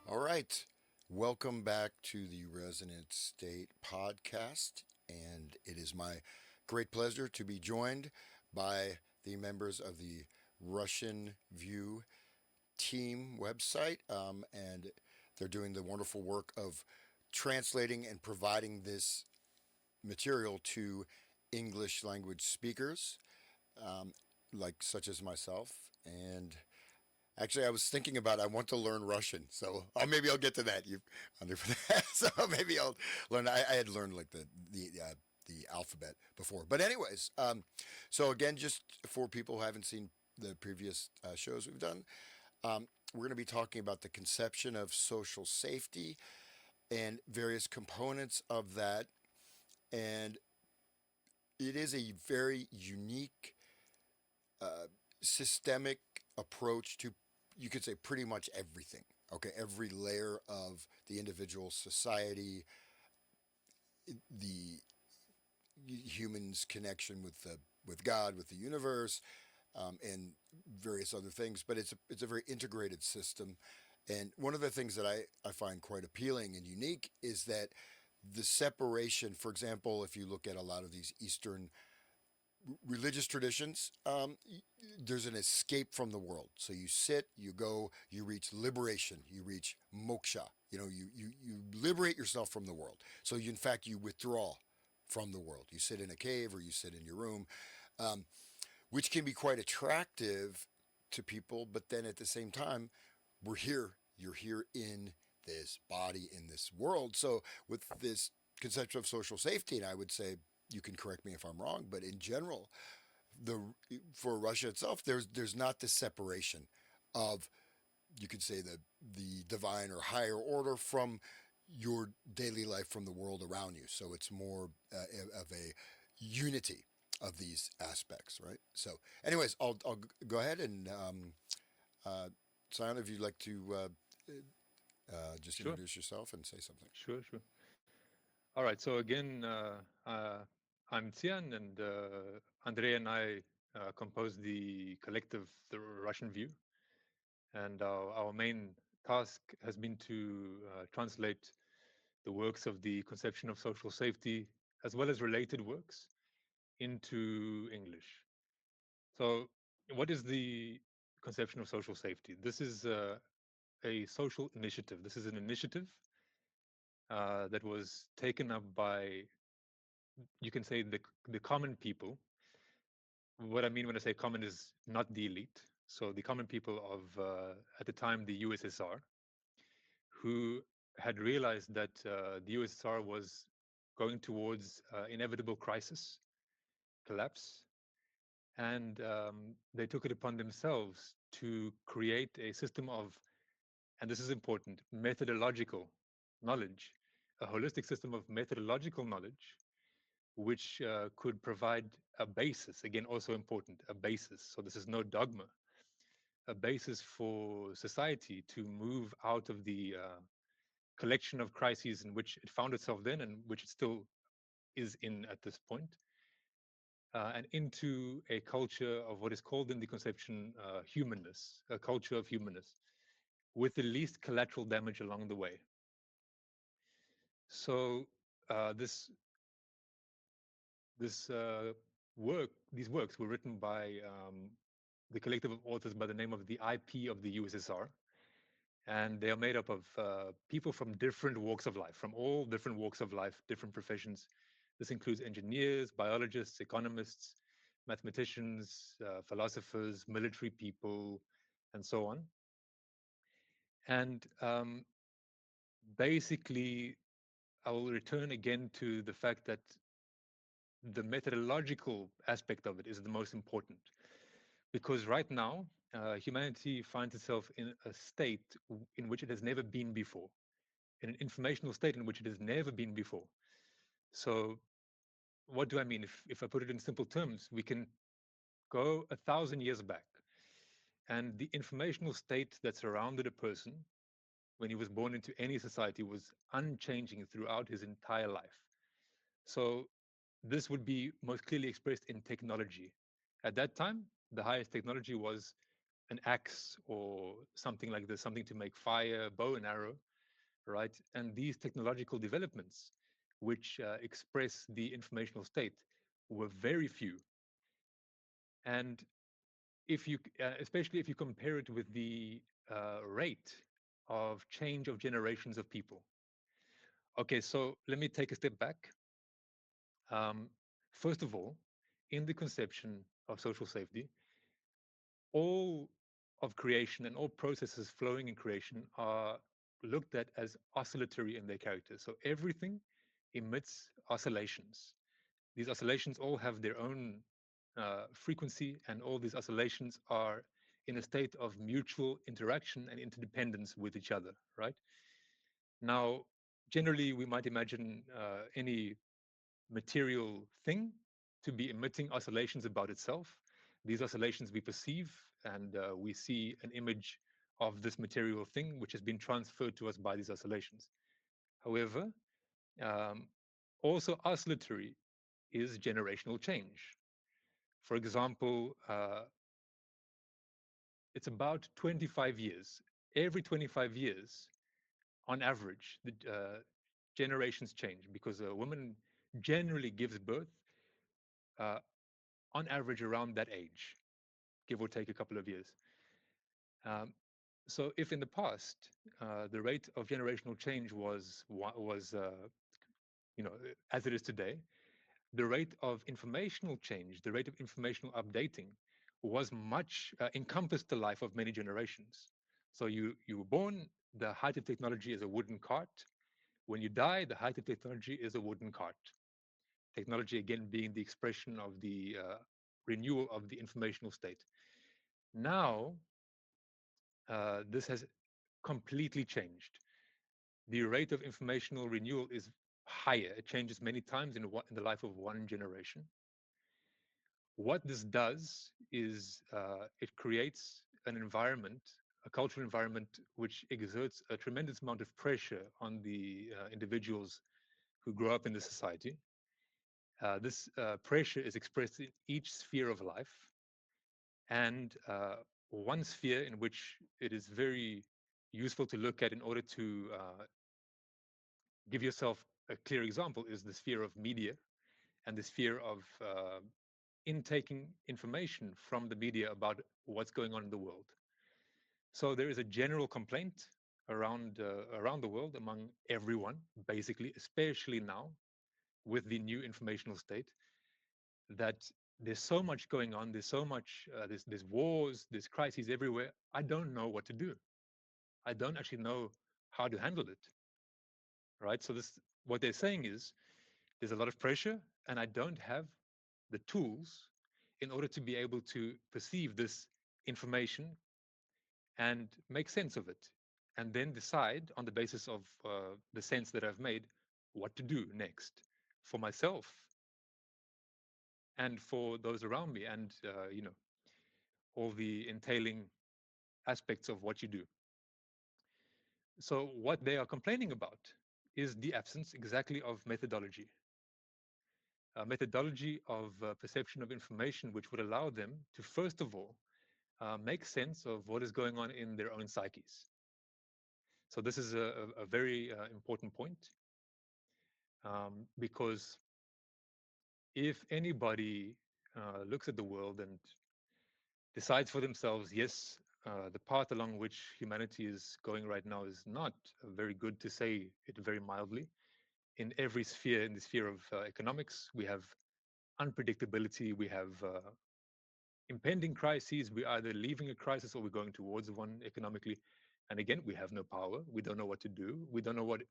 All right. Welcome back to the Resonant State podcast. And it is my great pleasure to be joined by the members of the Russian View team website. And they're doing the wonderful work of translating and providing this material to English language speakers, um, like such as myself. And actually, I was thinking about I want to learn Russian, so maybe I'll get to that. You under that, so maybe I'll learn. I had learned like the alphabet before, but anyways, so again, just for people who haven't seen the previous shows we've done, we're going to be talking about the conception of social safety and various components of that, and it is a very unique uh, systemic approach to, you could say, pretty much everything. Okay, every layer of the individual society, the human's connection with God, with the universe, and various other things. But it's a very integrated system. And one of the things that I find quite appealing and unique is that the separation, for example, if you look at a lot of these Eastern religious traditions, there's an escape from the world. So you sit, you go, you reach liberation, you reach moksha. You liberate yourself from the world. So in fact, you withdraw from the world. You sit in a cave or you sit in your room, um, which can be quite attractive to people. But then at the same time, we're here. You're here in this body, in this world. So with this conception of social safety, and I would say, you can correct me if I'm wrong, but in general, the for Russia itself, there's not this separation of, you could say, the divine or higher order from your daily life, from the world around you. So it's more of a unity of these aspects, right? So, anyways, I'll go ahead and Sion, if you'd like to just Sure, introduce yourself and say something. sure. All right. So again, I'm Tian, and Andrea and I compose the collective, the Russian View, and our main task has been to translate the works of the conception of social safety, as well as related works, into English. So, what is the conception of social safety? This is a social initiative. This is an initiative that was taken up by, you can say, the common people. What I mean when I say common is not the elite. So the common people of, at the time, the USSR, who had realized that the USSR was going towards inevitable crisis, collapse, and they took it upon themselves to create a system of, and this is important, methodological knowledge, a holistic system of methodological knowledge, which could provide a basis, again, also important, a basis. So this is no dogma, a basis for society to move out of the collection of crises in which it found itself then and which it still is in at this point, and into a culture of what is called in the conception humanness, a culture of humanness, with the least collateral damage along the way. So this this work, these works were written by the collective of authors by the name of the IP of the USSR, and they are made up of people from different walks of life, from all different walks of life, different professions. This includes engineers, biologists, economists, mathematicians, philosophers, military people, and so on. And basically, I will return again to the fact that the methodological aspect of it is the most important, because right now humanity finds itself in a state in which it has never been before, in an informational state in which it has never been before. So what do I mean? If I put it in simple terms, we can go 1,000 years back, and the informational state that surrounded a person when he was born into any society was unchanging throughout his entire life. So this would be most clearly expressed in technology. At that time, the highest technology was an axe or something like this, something to make fire, bow and arrow, right? And these technological developments, which express the informational state, were very few. And if you, especially if you compare it with the rate of change of generations of people. Okay, so let me take a step back. Um, First of all, in the conception of social safety, all of creation and all processes flowing in creation are looked at as oscillatory in their character. So everything emits oscillations. These oscillations all have their own frequency, and all these oscillations are in a state of mutual interaction and interdependence with each other, right? Now, generally, we might imagine any material thing to be emitting oscillations about itself. These oscillations we perceive, and we see an image of this material thing which has been transferred to us by these oscillations. However, um, also oscillatory is generational change. For example, it's about 25 years. Every 25 years, on average, the generations change because a woman generally gives birth uh, on average around that age, give or take a couple of years. Um, so if in the past the rate of generational change was as it is today, the rate of informational change, the rate of informational updating, was much encompassed the life of many generations. So you were born, the height of technology is a wooden cart. When you die, the height of technology is a wooden cart. Technology again being the expression of the renewal of the informational state. Now, this has completely changed. The rate of informational renewal is higher. It changes many times in the life of one generation. What this does is it creates an environment, a cultural environment, which exerts a tremendous amount of pressure on the individuals who grow up in the society. This pressure is expressed in each sphere of life. And one sphere in which it is very useful to look at in order to give yourself a clear example is the sphere of media and the sphere of intaking information from the media about what's going on in the world. So there is a general complaint around the world among everyone, basically, especially now with the new informational state, that there's so much going on. There's so much. There's wars. There's crises everywhere. I don't know what to do. I don't actually know how to handle it. Right. So this what they're saying is there's a lot of pressure, and I don't have the tools in order to be able to perceive this information and make sense of it, and then decide on the basis of the sense that I've made what to do next for myself and for those around me, and all the entailing aspects of what you do. So what they are complaining about is the absence exactly of methodology, a methodology of perception of information, which would allow them to, first of all, make sense of what is going on in their own psyches. So this is a very important point, because if anybody looks at the world and decides for themselves, yes, the path along which humanity is going right now is not very good, to say it very mildly. In every sphere, in the sphere of economics, we have unpredictability, we have impending crises. We're either leaving a crisis or we're going towards one economically. And again, we have no power. We don't know what to do. We don't know what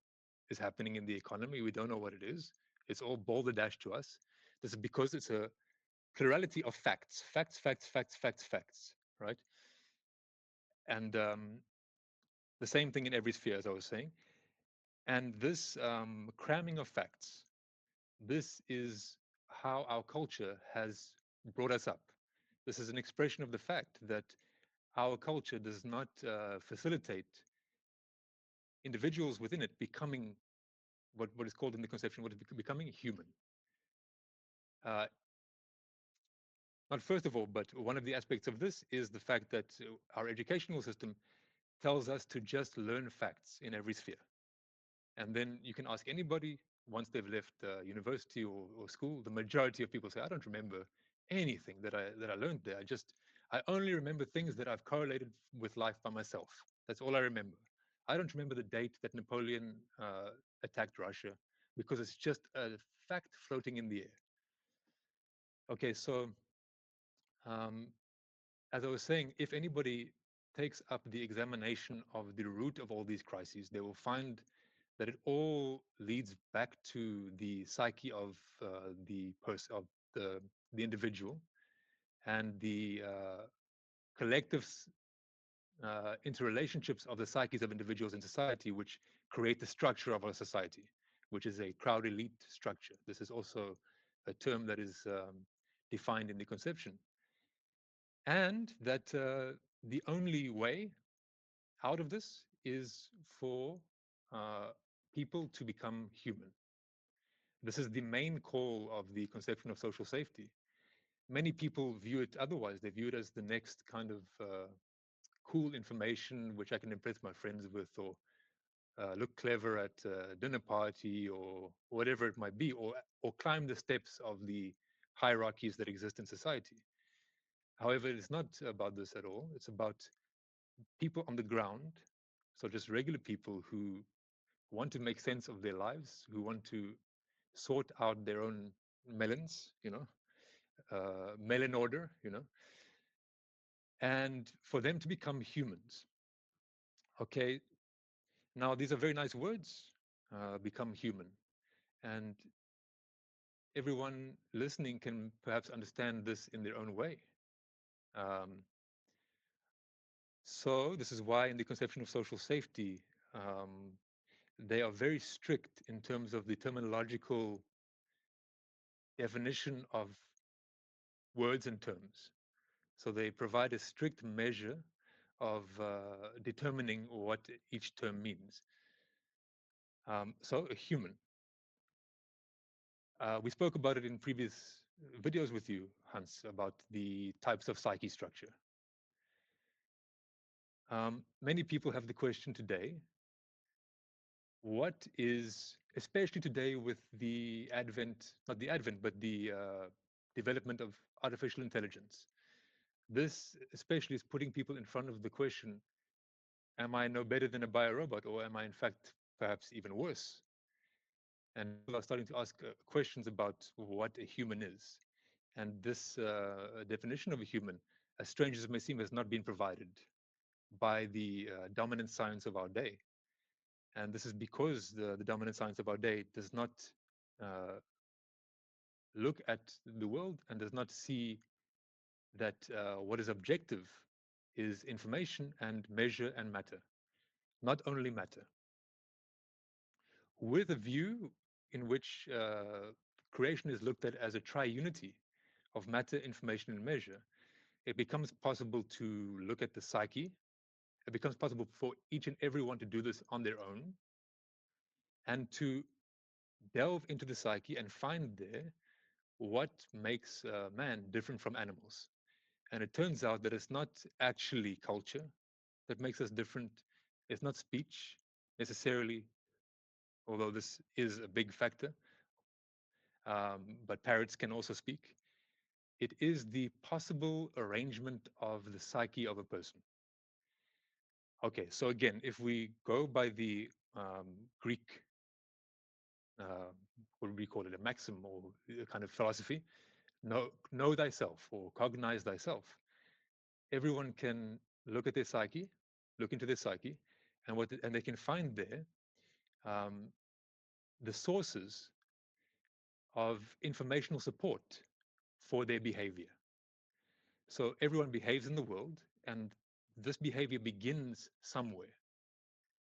is happening in the economy. We don't know what it is. It's all balderdash to us. This is because it's a plurality of facts, facts, facts, facts, facts, facts, right? And the same thing in every sphere, as I was saying. And this cramming of facts, this is how our culture has brought us up. This is an expression of the fact that our culture does not facilitate individuals within it becoming what is called in the conception, what is becoming human. Uh, Not first of all, but one of the aspects of this is the fact that our educational system tells us to just learn facts in every sphere. And then you can ask anybody once they've left university or school, the majority of people say, I don't remember anything that I learned there. I only remember things that I've correlated with life by myself. That's all I remember. I don't remember the date that Napoleon attacked Russia because it's just a fact floating in the air. Okay, so um, as I was saying, if anybody takes up the examination of the root of all these crises, they will find that it all leads back to the psyche of the the individual and the collective interrelationships of the psyches of individuals in society, which create the structure of our society, which is a crowd elite structure. This is also a term that is defined in the conception, and that the only way out of this is for uh, people to become human. This is the main call of the conception of social safety. Many people view it otherwise. They view it as the next kind of cool information which I can impress my friends with, or look clever at a dinner party, or whatever it might be, or climb the steps of the hierarchies that exist in society. However, it's not about this at all. It's about people on the ground, so just regular people who want to make sense of their lives, who want to sort out their own melons, melon order, and for them to become humans. Okay, now these are very nice words, become human, and everyone listening can perhaps understand this in their own way. Um, so this is why in the conception of social safety, um, they are very strict in terms of the terminological definition of words and terms. So they provide a strict measure of determining what each term means. So a human. We spoke about it in previous videos with you, Hans, about the types of psyche structure. Many people have the question today, what is, especially today with the advent, not the advent, but the development of artificial intelligence. This especially is putting people in front of the question, am I no better than a biorobot, or am I in fact perhaps even worse? And people are starting to ask questions about what a human is. And this definition of a human, as strange as it may seem, has not been provided by the dominant science of our day. And this is because the dominant science of our day does not uh, look at the world and does not see that what is objective is information and measure and matter, not only matter, with a view in which creation is looked at as a triunity of matter, information, and measure. It becomes possible to look at the psyche. It becomes possible for each and everyone to do this on their own and to delve into the psyche and find there what makes man different from animals. And it turns out that it's not actually culture that makes us different. It's not speech necessarily, although this is a big factor. But parrots can also speak. It is the possible arrangement of the psyche of a person. Okay, so again, if we go by the Greek, what do we call it, a maxim or a kind of philosophy, know thyself or cognize thyself. Everyone can look at their psyche, look into their psyche, and they can find there um, the sources of informational support for their behavior. So everyone behaves in the world, and this behavior begins somewhere.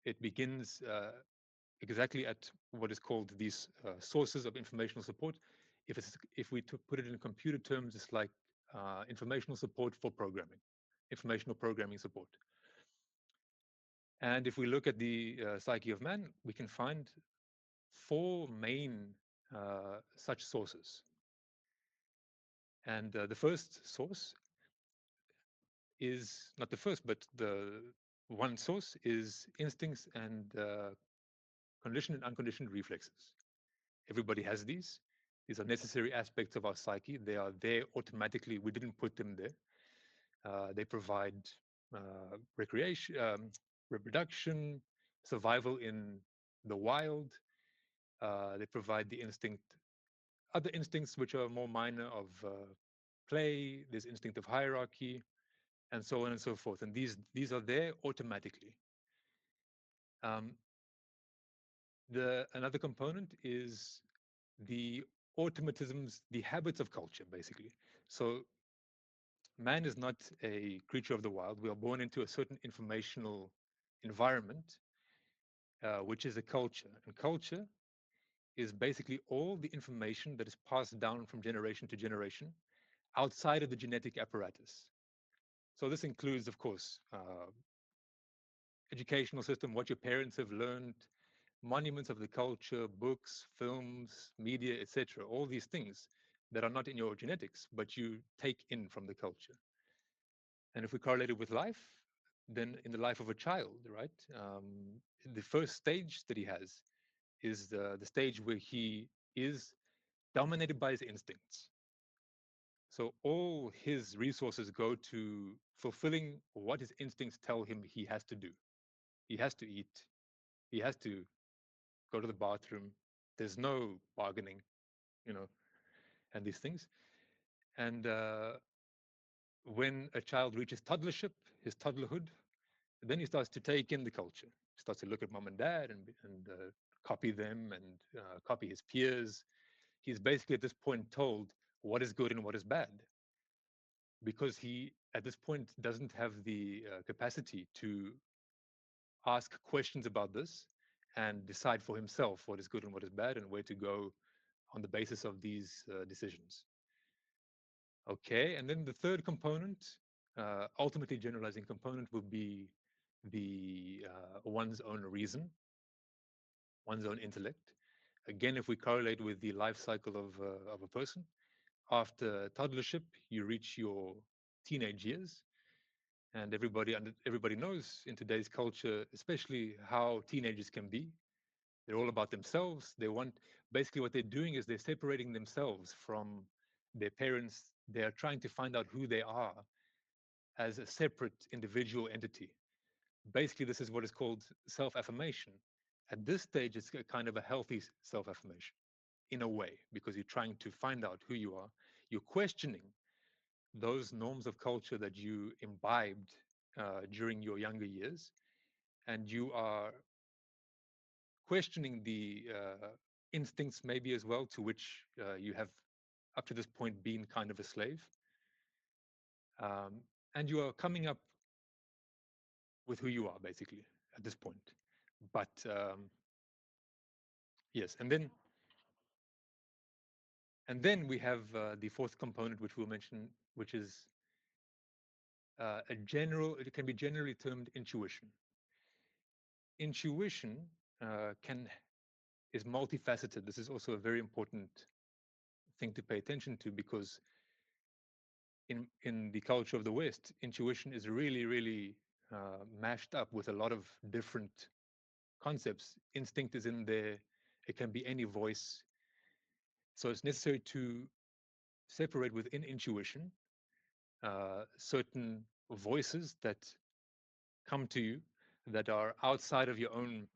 It begins exactly at what is called these sources of informational support. If we put it in computer terms, it's like informational support for programming, informational programming support. And if we look at the psyche of man, we can find four main such sources. And the first source is not the first, but the one source is instincts and conditioned and unconditioned reflexes. Everybody has these. These are necessary aspects of our psyche. They are there automatically. We didn't put them there. They provide recreation, reproduction, survival in the wild. They provide the instinct, other instincts which are more minor of play. There's instinct of hierarchy, and so on and so forth. And these are there automatically. Um, the another component is the automatisms, the habits of culture, basically. So man is not a creature of the wild. We are born into a certain informational environment, which is a culture. And culture is basically all the information that is passed down from generation to generation outside of the genetic apparatus. So this includes, of course, educational system, what your parents have learned, monuments of the culture, books, films, media, etc. All these things that are not in your genetics, but you take in from the culture. And if we correlate it with life, then in the life of a child, right? The first stage that he has is the stage where he is dominated by his instincts. So all his resources go to fulfilling what his instincts tell him he has to do. He has to eat. He has to go to the bathroom. There's no bargaining, you know, and these things. And when a child reaches toddlership, his toddlerhood, then he starts to take in the culture. He starts to look at mom and dad and copy them and copy his peers. He's basically at this point told what is good and what is bad because he, at this point, doesn't have the capacity to ask questions about this and decide for himself what is good and what is bad and where to go on the basis of these decisions. Okay, and then the third component, ultimately generalizing component, will be the one's own reason, one's own intellect. Again, if we correlate with the life cycle of a person, after toddlership, you reach your teenage years, and everybody knows in today's culture, especially how teenagers can be. They're all about themselves. They want basically what they're doing is they're separating themselves from their parents. They're trying to find out who they are as a separate individual entity. Basically, this is what is called self-affirmation. At this stage, it's a kind of a healthy self-affirmation in a way, because you're trying to find out who you are. You're questioning those norms of culture that you imbibed during your younger years, and you are questioning the instincts maybe as well to which you have up to this point been kind of a slave. And you are coming up with who you are basically at this point. But yes, and then we have the fourth component, which we'll mention, which is a general. It can be generally termed intuition. Intuition can is multifaceted. This is also a very important thing to pay attention to because in the culture of the West, intuition is really, really mashed up with a lot of different concepts. Instinct is in there. It can be any voice. So it's necessary to separate within intuition certain voices that come to you that are outside of your own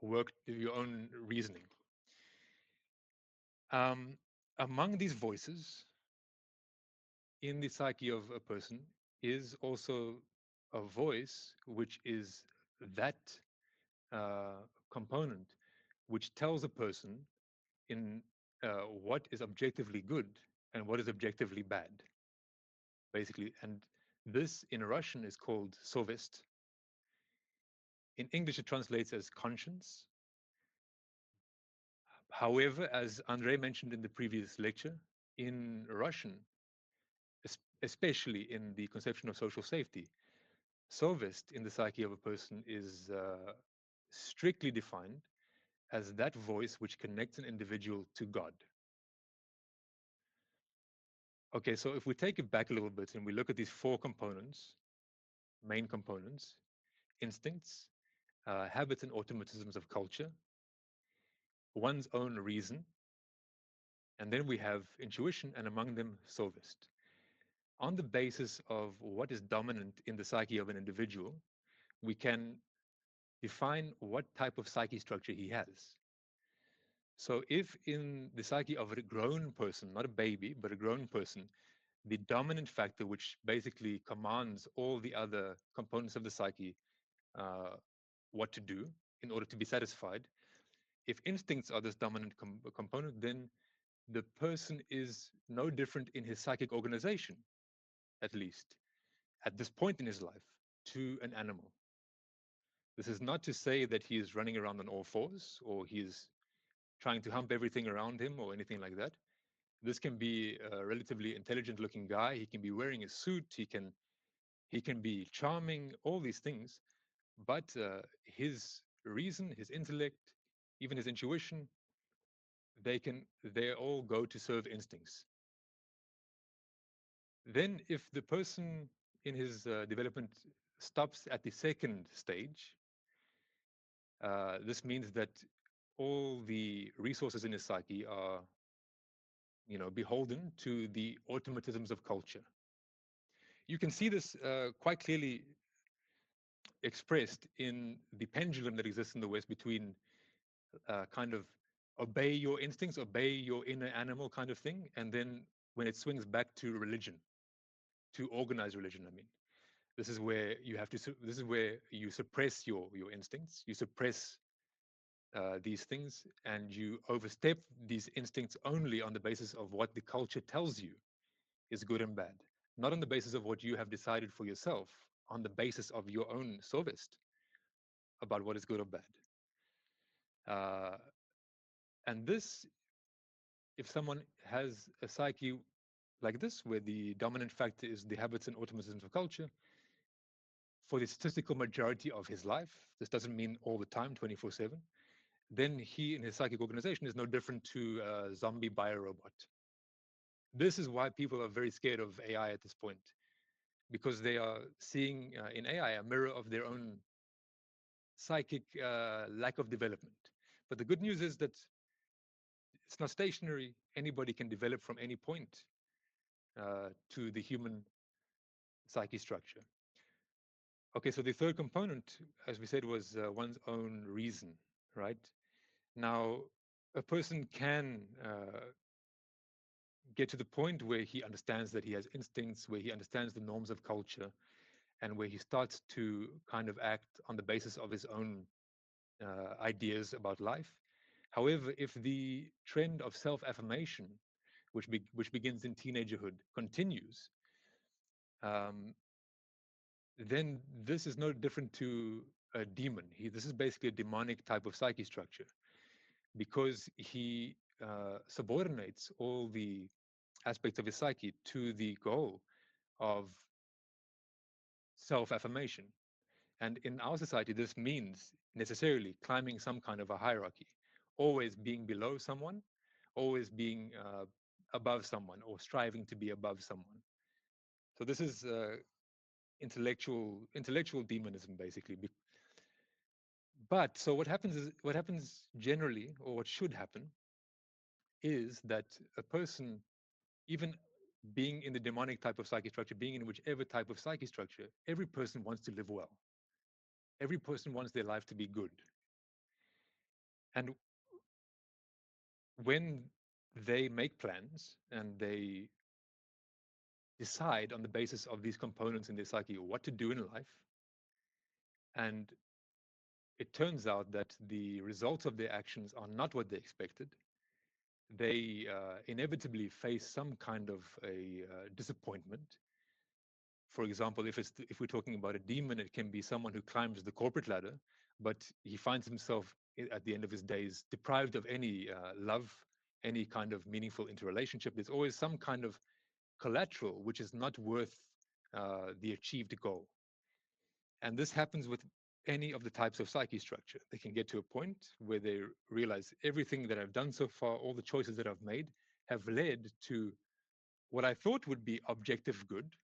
work, your own reasoning. Um, Among these voices in the psyche of a person is also a voice which is that uh, component which tells a person in what is objectively good and what is objectively bad, basically. And this in Russian is called sovest. In English, it translates as conscience. However, as Andrei mentioned in the previous lecture, in Russian, especially in the conception of social safety, sovest in the psyche of a person is strictly defined as that voice which connects an individual to God. Okay, so if we take it back a little bit and we look at these four components, main components: instincts, habits and automatisms of culture, one's own reason, and then we have intuition, and among them, sophist. On the basis of what is dominant in the psyche of an individual, we can define what type of psyche structure he has. So, if in the psyche of a grown person, not a baby, but a grown person, the dominant factor, which basically commands all the other components of the psyche uh, what to do in order to be satisfied, if instincts are this dominant component, then the person is no different in his psychic organization, at least at this point in his life, to an animal. This is not to say that he is running around on all fours or he is trying to hump everything around him or anything like that. This can be a relatively intelligent looking guy. He can be wearing a suit. He can be charming, all these things. But his reason, his intellect, even his intuition, they all go to serve instincts. Then, if the person in his development stops at the second stage, this means that all the resources in his psyche are, beholden to the automatisms of culture. You can see this quite clearly expressed in the pendulum that exists in the West between kind of obey your instincts, obey your inner animal kind of thing, and then when it swings back to religion, to organized religion, I mean. This is where you suppress your instincts, you suppress these things, and you overstep these instincts only on the basis of what the culture tells you is good and bad, not on the basis of what you have decided for yourself, on the basis of your own sophist about what is good or bad. Uh, and this, if someone has a psyche like this, where the dominant factor is the habits and automatisms of culture, for the statistical majority of his life, this doesn't mean all the time, 24/7, then he in his psychic organization is no different to a zombie biorobot. This is why people are very scared of AI at this point, because they are seeing in AI a mirror of their own psychic lack of development. But the good news is that it's not stationary. Anybody can develop from any point to the human psyche structure. Okay, so the third component, as we said, was one's own reason, right? Now, a person can get to the point where he understands that he has instincts, where he understands the norms of culture, and where he starts to kind of act on the basis of his own ideas about life. However, if the trend of self-affirmation, which begins in teenagerhood, continues, um, then this is no different to a demon. This is basically a demonic type of psyche structure because he subordinates all the aspects of his psyche to the goal of self-affirmation. And in our society, this means necessarily climbing some kind of a hierarchy, always being below someone, always being above someone, or striving to be above someone. So this is intellectual demonism, basically. But so what happens generally, or what should happen, is that a person, even being in the demonic type of psyche structure, being in whichever type of psyche structure, every person wants to live well. Every person wants their life to be good. And when they make plans and they decide on the basis of these components in their psyche what to do in life, and it turns out that the results of their actions are not what they expected, they inevitably face some kind of a disappointment. For example, if we're talking about a demon, it can be someone who climbs the corporate ladder, but he finds himself at the end of his days deprived of any love, any kind of meaningful interrelationship. There's always some kind of collateral which is not worth the achieved goal. And this happens with any of the types of psyche structure. They can get to a point where they realize everything that I've done so far, all the choices that I've made, have led to what I thought would be objective good,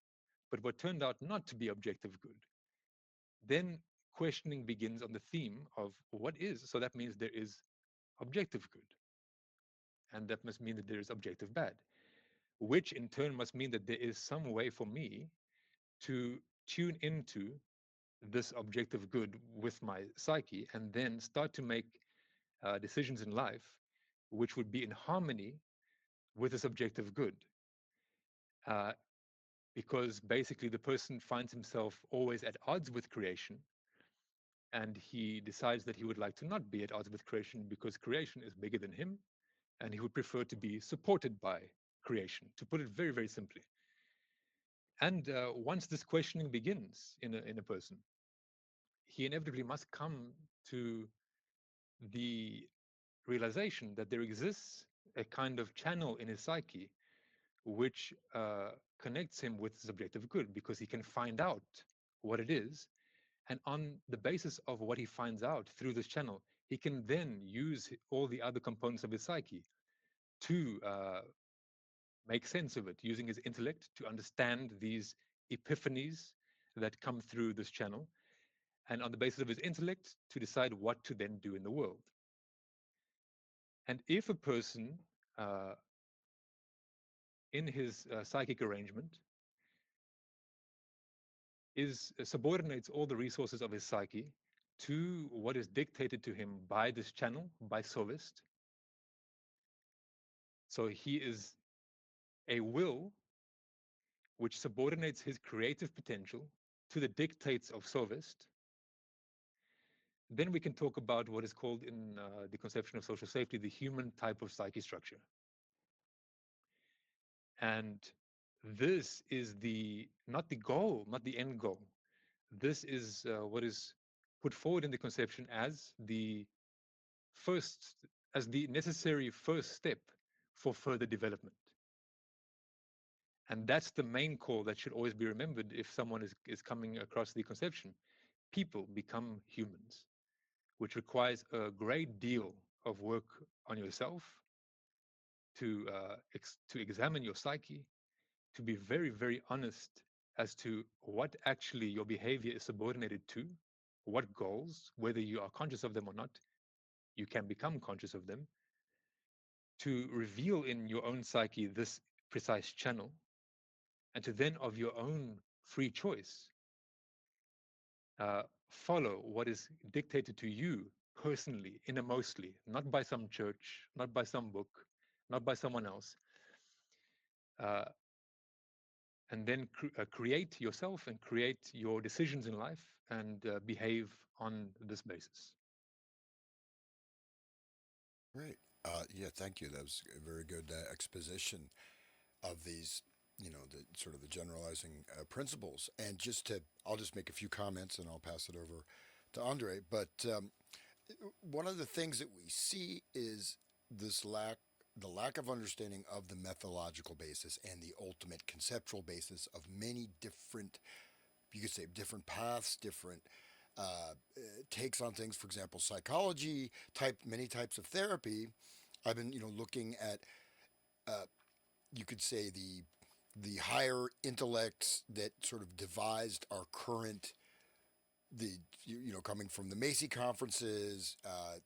but what turned out not to be objective good. Then questioning begins on the theme of what is. So that means there is objective good, and that must mean that there is objective bad, which in turn must mean that there is some way for me to tune into this objective good with my psyche and then start to make decisions in life which would be in harmony with this objective good. Uh, because basically the person finds himself always at odds with creation, and he decides that he would like to not be at odds with creation because creation is bigger than him, and he would prefer to be supported by creation, to put it very, very simply. And once this questioning begins in a person, he inevitably must come to the realization that there exists a kind of channel in his psyche which connects him with subjective good, because he can find out what it is. And on the basis of what he finds out through this channel, he can then use all the other components of his psyche to make sense of it, using his intellect to understand these epiphanies that come through this channel, and on the basis of his intellect to decide what to then do in the world. And if a person in his psychic arrangement is subordinates all the resources of his psyche to what is dictated to him by this channel, by Sovist, so he is a will which subordinates his creative potential to the dictates of Sovist, then we can talk about what is called in the conception of social safety the human type of psyche structure. And this is the not the goal, not the end goal. This is what is put forward in the conception as the first, as the necessary first step for further development. And that's the main call that should always be remembered if someone is coming across the conception. People become humans, which requires a great deal of work on yourself to examine your psyche, to be very, very honest as to what actually your behavior is subordinated to, what goals, whether you are conscious of them or not, you can become conscious of them, to reveal in your own psyche this precise channel, and to then, of your own free choice, follow what is dictated to you personally, innermostly, not by some church, not by some book, not by someone else, uh, and then create yourself and create your decisions in life and behave on this basis. Great. Yeah, thank you. That was a very good exposition of these, the sort of the generalizing principles. And I'll just make a few comments and I'll pass it over to Andre. But one of the things that we see is the lack of understanding of the methodological basis and the ultimate conceptual basis of many different, you could say, different paths, different takes on things. For example, psychology, many types of therapy. I've been, looking at, uh, you could say, the higher intellects that sort of devised our current, coming from the Macy conferences,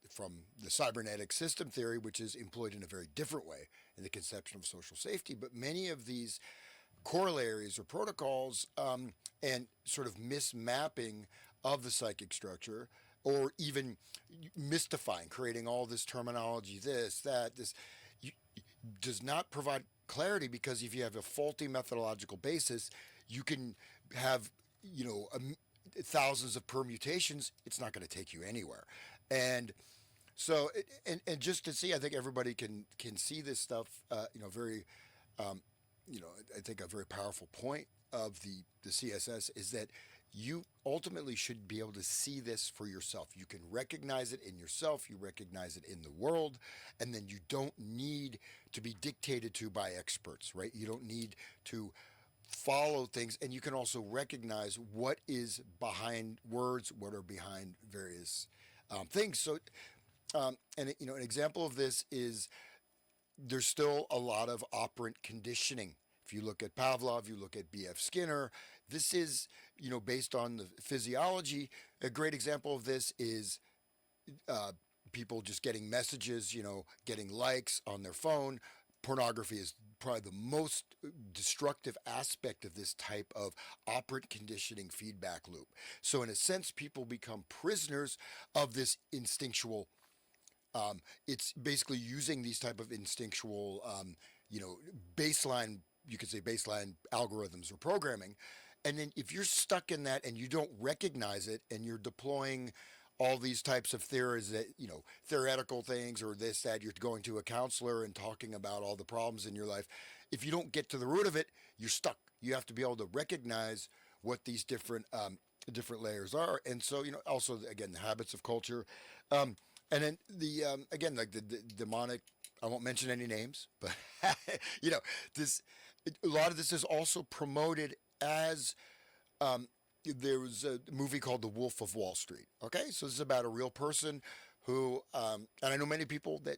from the cybernetic system theory, which is employed in a very different way in the conception of social safety. But many of these corollaries or protocols, and sort of mismapping of the psychic structure, or even mystifying, creating all this terminology, this, that, this, you, does not provide clarity, because if you have a faulty methodological basis, you can have, thousands of permutations. It's not going to take you anywhere. And so, and just to see, I think everybody can see this stuff, very, um, I think a very powerful point of the CSS is that you ultimately should be able to see this for yourself. You can recognize it in yourself, you recognize it in the world, and then you don't need to be dictated to by experts, right? You don't need to follow things, and you can also recognize what is behind words, what are behind various things. So, and an example of this is there's still a lot of operant conditioning If you look at Pavlov, you look at B.F. Skinner, this is, based on the physiology. A great example of this is uh, people just getting messages, getting likes on their phone. Pornography is probably the most destructive aspect of this type of operant conditioning feedback loop. So, in a sense, people become prisoners of this instinctual. It's basically using these type of instinctual, you know, baseline. You could say baseline algorithms or programming, and then if you're stuck in that and you don't recognize it, and you're deploying all these types of theories that theoretical things or this that you're going to a counselor and talking about all the problems in your life, if you don't get to the root of it, you're stuck. You have to be able to recognize what these different layers are. And so, also again, the habits of culture, um, and then the again, like the demonic. I won't mention any names, but you know this. A lot of this is also promoted as um, there was a movie called The Wolf of Wall Street. Okay, so this is about a real person who, and I know many people that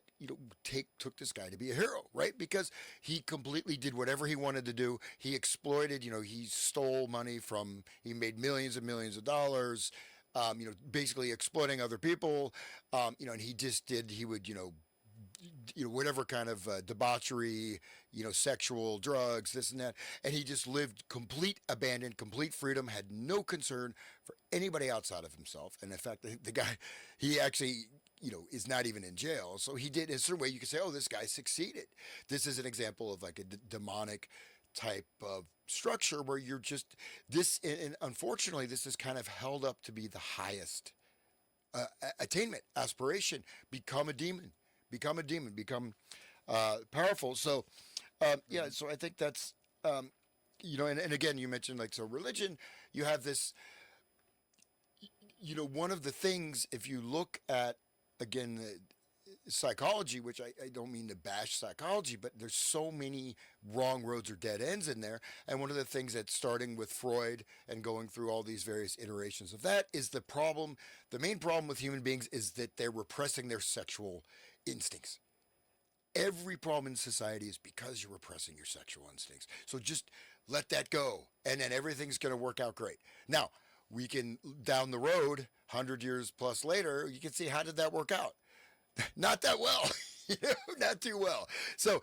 took this guy to be a hero, right? Because he completely did whatever he wanted to do. He exploited, he stole money from, he made millions and millions of dollars. Basically exploiting other people, and he just did. He would, whatever kind of debauchery, sexual, drugs, this and that. And he just lived complete abandon, complete freedom, had no concern for anybody outside of himself. And in fact, the guy, he actually, is not even in jail. So he did, in a certain way, you could say, oh, this guy succeeded. This is an example of like a demonic type of structure where you're just, and unfortunately, this is kind of held up to be the highest attainment, aspiration, become a demon, become powerful. So, yeah, Mhm. so I think that's, and again, you mentioned like, so religion, you have this, one of the things, if you look at, again, psychology, which I don't mean to bash psychology, but there's so many wrong roads or dead ends in there. And one of the things that's starting with Freud and going through all these various iterations of that is the main problem with human beings is that they're repressing their sexual instincts. Every problem in society is because you're repressing your sexual instincts. So just let that go, and then everything's going to work out great. Now, we can, down the road, 100 years plus later, you can see how did that work out? Not that well. Not too well. So,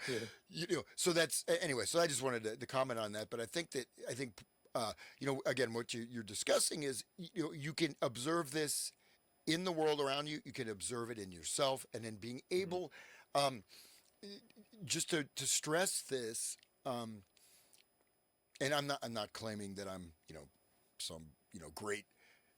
Yeah. so that's anyway. So I just wanted to comment on that. But I think again, what you're discussing is you can observe this in the world around you. You can observe it in yourself, and then being Mhm. able, um, just to stress this. Um, and I'm not claiming that I'm some great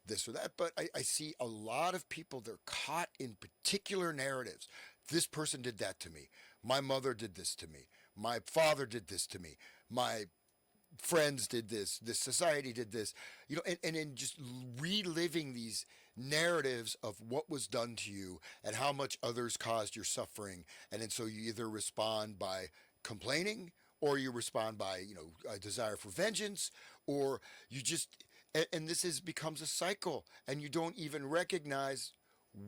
this or that, but I see a lot of people, they're caught in particular narratives. This person did that to me. My mother did this to me. My father did this to me. My friends did this. This society did this. And then just reliving these narratives of what was done to you and how much others caused your suffering. And then so you either respond by complaining, or you respond by a desire for vengeance, or you just and this is becomes a cycle, and you don't even recognize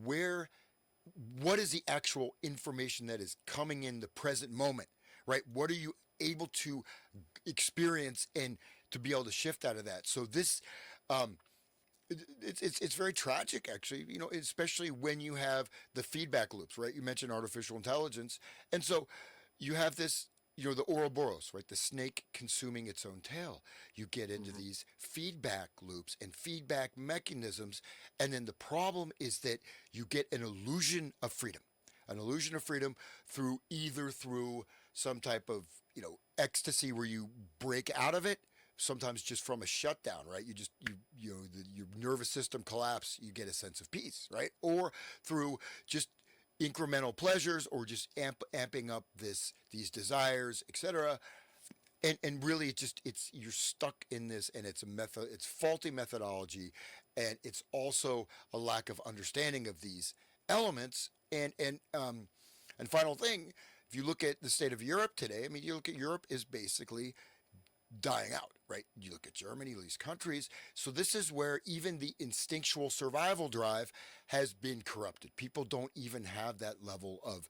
where what is the actual information that is coming in the present moment, right? What are you able to experience and to be able to shift out of that? So this, um, it's very tragic, actually, especially when you have the feedback loops, right? You mentioned artificial intelligence, and so you have this, the Ouroboros, right? The snake consuming its own tail. You get into Mhm. these feedback loops and feedback mechanisms, and then the problem is that you get an illusion of freedom through some type of ecstasy where you break out of it, sometimes just from a shutdown, right? You just your nervous system collapse, you get a sense of peace, right? Or through just incremental pleasures, or just amping up these desires, etc. And really, it's you're stuck in this, and it's faulty methodology, and it's also a lack of understanding of these elements. And final thing, if you look at the state of Europe today, I mean, you look at Europe is basically dying out, right? You look at Germany, these countries. So this is where even the instinctual survival drive has been corrupted. People don't even have that level of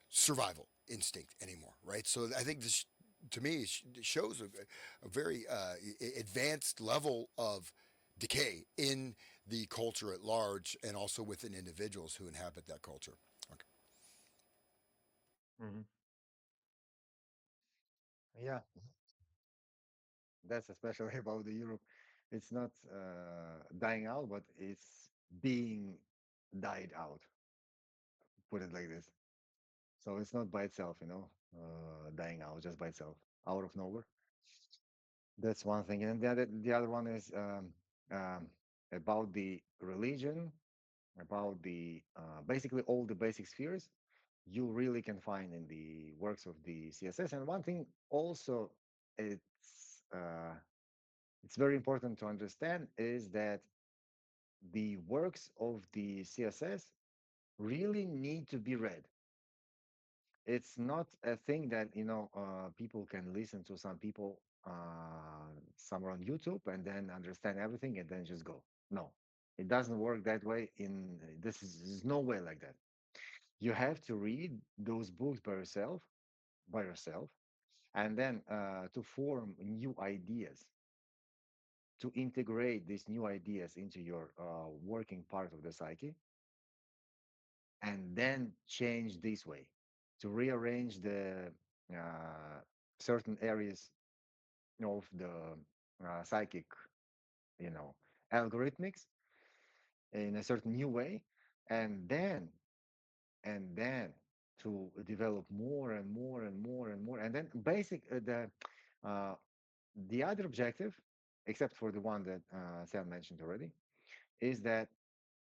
survival instinct anymore, right? So I think to me shows a very advanced level of decay in the culture at large and also within individuals who inhabit that culture. Okay. Hmm. Yeah, that's especially about the Europe. It's not dying out, but it's being died out. Put it like this. So it's not by itself, dying out just by itself, out of nowhere. That's one thing, and the other one is um, about the religion, about the basically all the basic spheres you really can find in the works of the CSS. And one thing also, it's very important to understand is that the works of the CSS really need to be read. It's not a thing that people can listen to some people somewhere on YouTube and then understand everything and then just go. No, it doesn't work that way. In this is there's no way like that. You have to read those books by yourself, and then to form new ideas, to integrate these new ideas into your working part of the psyche, and then change this way, to rearrange the uh, certain areas of the psychic, you know, algorithmics in a certain new way, and then to develop more and more and more and more, and then uh, the other objective, except for the one that Sam mentioned already, is that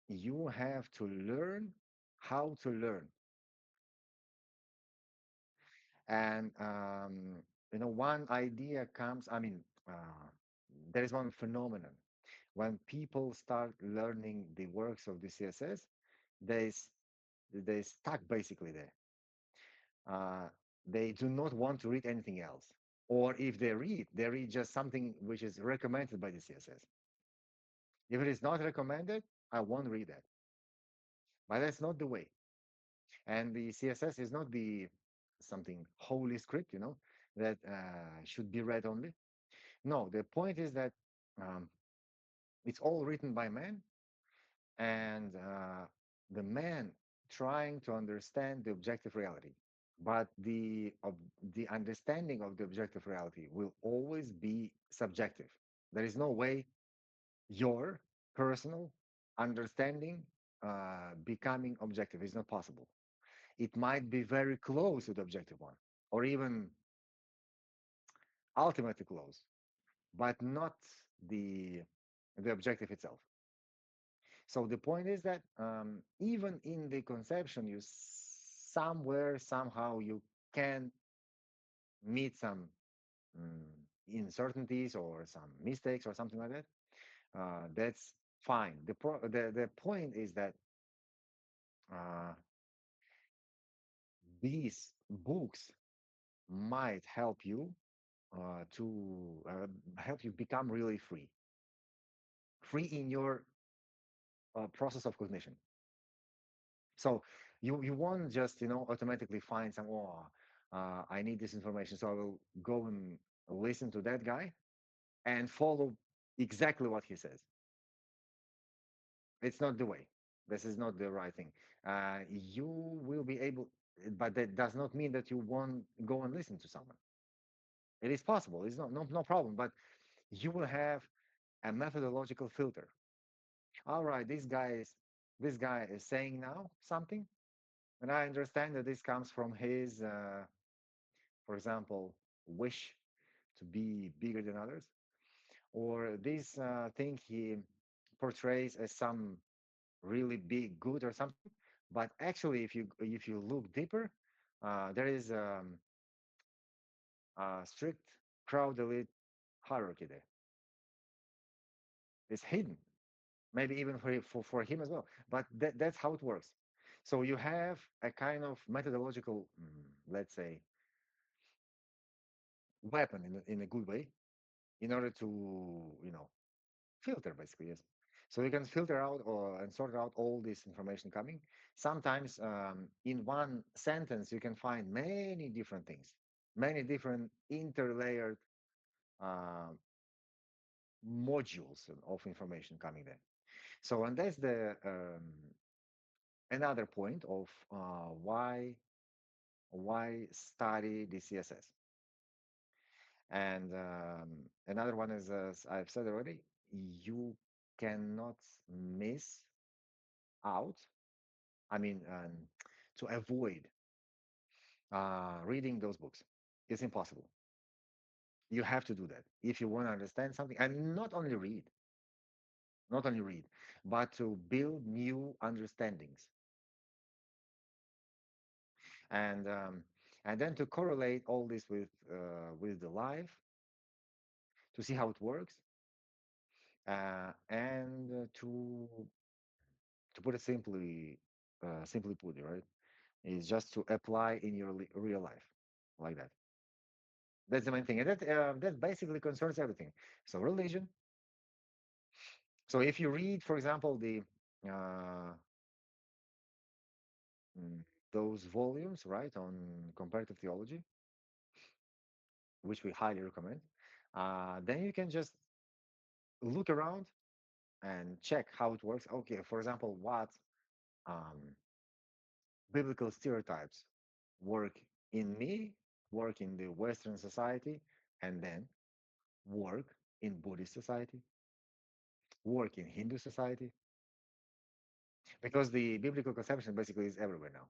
you have to learn how to learn. And one idea comes, I mean, there is one phenomenon. When people start learning the works of the CSS, they s- they stuck basically there. uh, they do not want to read anything else, or if they read just something which is recommended by the CSS. If it is not recommended, I won't read that. But that's not the way. And the CSS is not the something holy script, that should be read only. No, the point is that um, it's all written by man, and the man trying to understand the objective reality. But the understanding of the objective reality will always be subjective. There is no way your personal understanding becoming objective is not possible. It might be very close to the objective one, or even ultimately close, but not the the objective itself. So the point is that even in the conception, you somewhere somehow you can meet some mm, uncertainties or some mistakes or something like that. That's fine. The point is that uh, these books might help you become really free in your process of cognition. So you won't just automatically find some, I need this information, so I will go and listen to that guy and follow exactly what he says. It's not the way. This is not the right thing. You will be able, but that does not mean that you won't go and listen to someone. It is possible. It's not no problem, but you will have a methodological filter. All right, this guy is saying now something, and I understand that this comes from his, for example, wish to be bigger than others, or this thing he portrays as some really big good or something. But actually, if you look deeper, there is a strict crowd elite hierarchy there. It's hidden, maybe even for him as well. But that's how it works. So you have a kind of methodological, let's say, weapon in a good way, in order to filter, basically, yes. So you can filter out and sort out all this information coming. Sometimes in one sentence you can find many different things. many different interlayered uh, modules of information coming there. So, and that's the another point of why study the CSS. And another one is, as I've said already, you cannot miss out. I mean, to avoid reading those books, it's impossible. You have to do that if you want to understand something, and not only read, but to build new understandings, and um, and then to correlate all this with the life, to see how it works, and to put it simply put it, right, is just to apply in your real life, like that. That's the main thing, and that basically concerns everything. So religion. So if you read, for example, the uh, mm, those volumes, right, on comparative theology, which we highly recommend, then you can just look around and check how it works. Okay, for example, what um, biblical stereotypes work in me, work in the Western society, and then work in Buddhist society, work in Hindu society, because the biblical conception basically is everywhere now,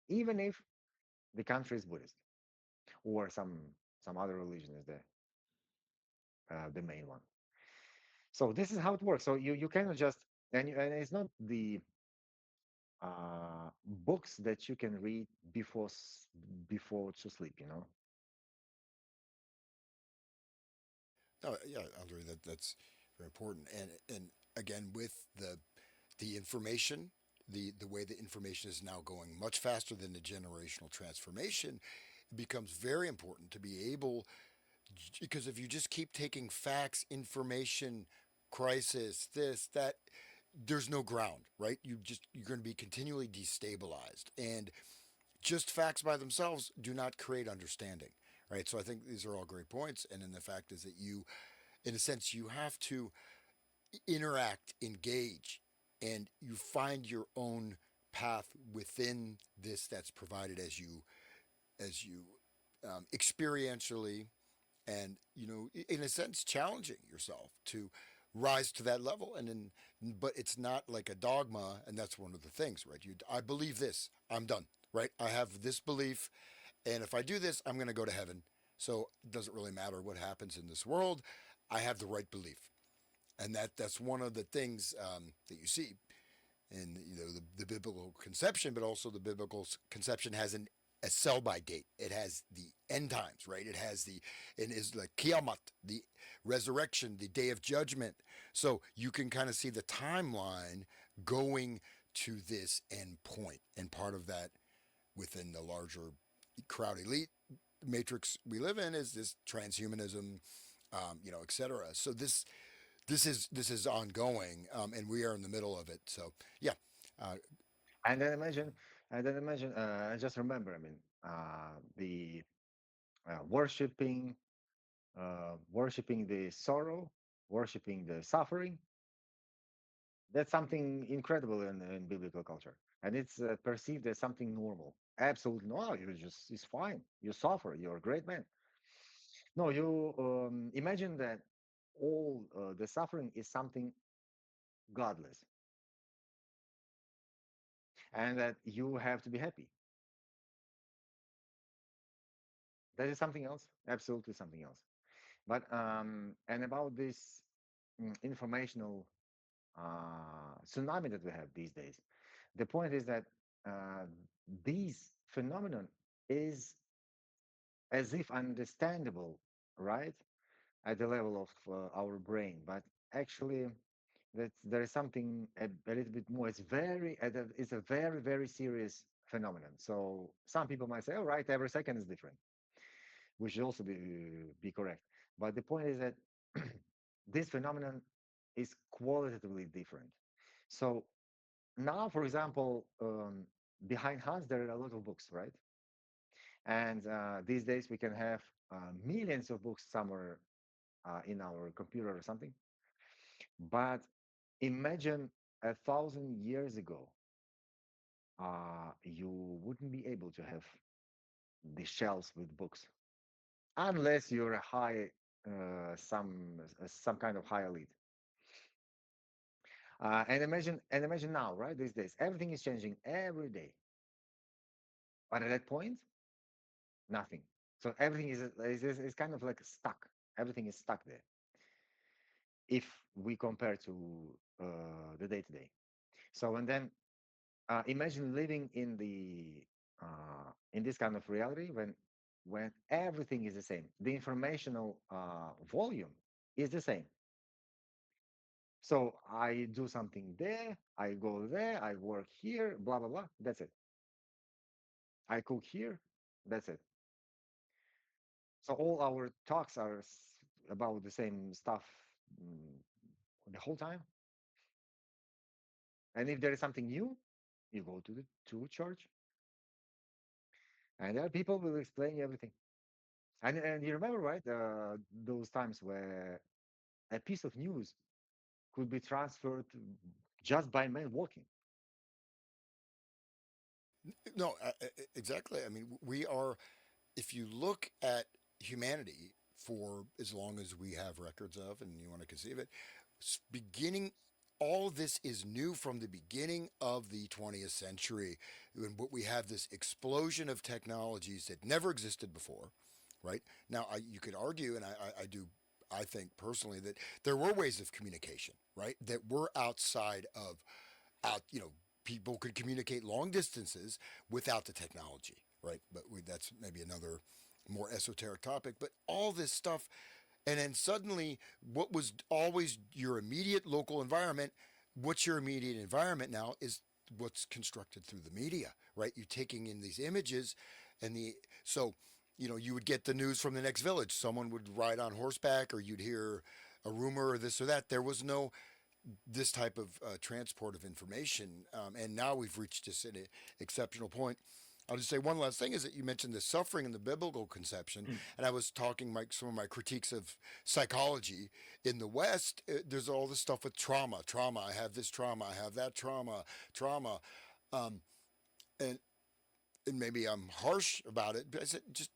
even if the country is Buddhist or some other religion is the main one. So this is how it works. So you cannot just, and it's not the books that you can read before to sleep. No, yeah, Andre, that's very important. And again, with the information, the way the information is now going much faster than the generational transformation, it becomes very important to be able, because if you just keep taking facts, information, crisis, this, that, there's no ground, right? You're going to be continually destabilized, and just facts by themselves do not create understanding, right? So I think these are all great points, and then the fact is that you, in a sense, you have to interact, engage, and you find your own path within this that's provided as you experientially, and in a sense challenging yourself to rise to that level. And then, but it's not like a dogma, and that's one of the things, right? I believe this, I'm done, right? I have this belief, and if I do this, I'm going to go to heaven, so it doesn't really matter what happens in this world. I have the right belief. And that's one of the things that you see in the biblical conception, but also the biblical conception has a sell by date. It has the end times, right? It has it is the kiamat, the resurrection, the day of judgment. So you can kind of see the timeline going to this end point, and part of that within the larger crowd elite matrix we live in is this transhumanism, etc. So this is ongoing, and we are in the middle of it. So yeah, uh, And then imagine, I just remember, I mean, the worshiping the sorrow, worshiping the suffering. That's something incredible in biblical culture, and it's perceived as something normal. Absolutely no, it's fine. You suffer. You're a great man. No, you imagine that all the suffering is something godless, and that you have to be happy. That is something else. Absolutely something else. But and about this informational tsunami that we have these days, the point is that uh, these phenomenon is as if understandable, right, at the level of our brain, but actually that there is something a little bit more. It's a very very serious phenomenon. So some people might say, all right, every second is different, which should also be correct. But the point is that this phenomenon is qualitatively different. So now, for example, behind Hans, there are a lot of books, right? And these days we can have millions of books somewhere in our computer or something. But imagine 1,000 years ago, you wouldn't be able to have the shelves with books unless you're a high, some kind of high elite. And imagine now, right? These days, everything is changing every day. But at that point, nothing. So everything is kind of like stuck. Everything is stuck there. If we compare to the day to day. So and then imagine living in this kind of reality when everything is the same. The informational volume is the same. So I do something there, I go there, I work here, blah blah blah. That's it. I cook here. That's it. So all our talks are about the same stuff mm, the whole time. And if there is something new, you go to church, and there are people will explain you everything. And you remember, right? Those times where a piece of news could be transferred just by men walking. No, exactly. I mean, we are, if you look at humanity for as long as we have records of, and you want to conceive it, beginning, all of this is new from the beginning of the 20th century. When we have this explosion of technologies that never existed before, right? Now, you could argue, and I do, I think personally, that there were ways of communication, right, that were outside of, people could communicate long distances without the technology, right? But that's maybe another more esoteric topic. But all this stuff, and then suddenly, what was always your immediate local environment, what's your immediate environment now is what's constructed through the media, right? You're taking in these images, and so you would get the news from the next village. Someone would ride on horseback, or you'd hear a rumor or this or that. There was no this type of transport of information. And now we've reached this exceptional point. I'll just say one last thing is that you mentioned the suffering in the biblical conception, Mm. and I was talking some of my critiques of psychology in the West. There's all this stuff with trauma. Trauma. I have this trauma. I have that trauma. Trauma. Um, and and maybe I'm harsh about it, but I said just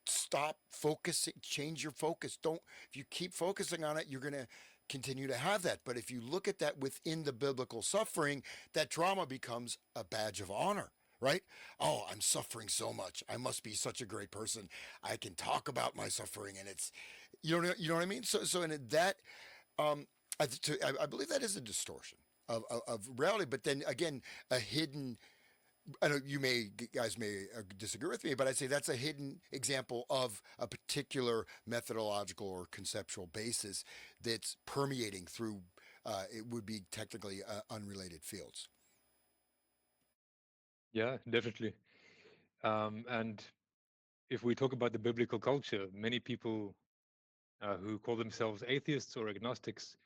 stop focusing, change your focus. Don't, if you keep focusing on it, you're going to continue to have that. But if you look at that within the biblical suffering, that trauma becomes a badge of honor, right? Oh, I'm suffering so much. I must be such a great person. I can talk about my suffering, and it's, you know what I mean? So in that, um, I believe that is a distortion of reality, but then again, a hidden, I know guys may disagree with me, but I'd say that's a hidden example of a particular methodological or conceptual basis that's permeating through. It would be technically unrelated fields. Yeah, definitely. And if we talk about the biblical culture, many people who call themselves atheists or agnostics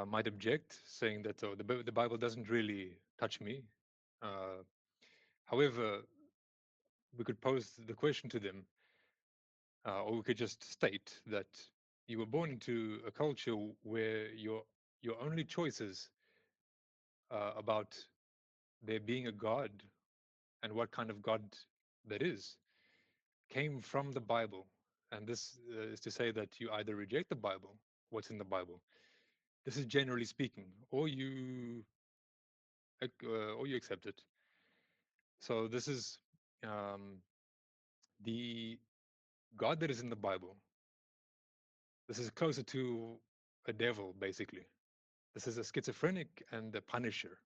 might object, saying that the Bible doesn't really touch me. Uh, However, we could pose the question to them, or we could just state that you were born into a culture where your only choices about there being a God and what kind of God that is came from the Bible. And this is to say that you either reject the Bible, what's in the Bible. This is generally speaking, or you accept it. So this is um, the God that is in the Bible. This is closer to a devil, basically. This is a schizophrenic and a punisher.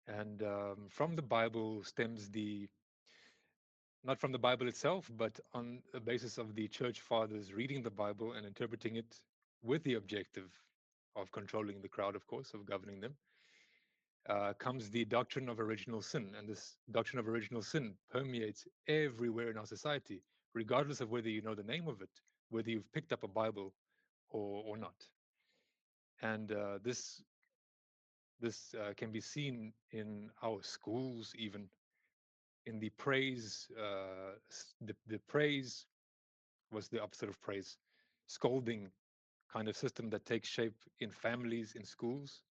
And from the Bible stems not from the Bible itself, but on the basis of the church fathers reading the Bible and interpreting it with the objective of controlling the crowd, of course, of governing them, comes the doctrine of original sin. And this doctrine of original sin permeates everywhere in our society, regardless of whether you know the name of it, whether you've picked up a Bible or not. And this can be seen in our schools, even. in the praise, the praise was the opposite of praise, scolding kind of system that takes shape in families, in schools.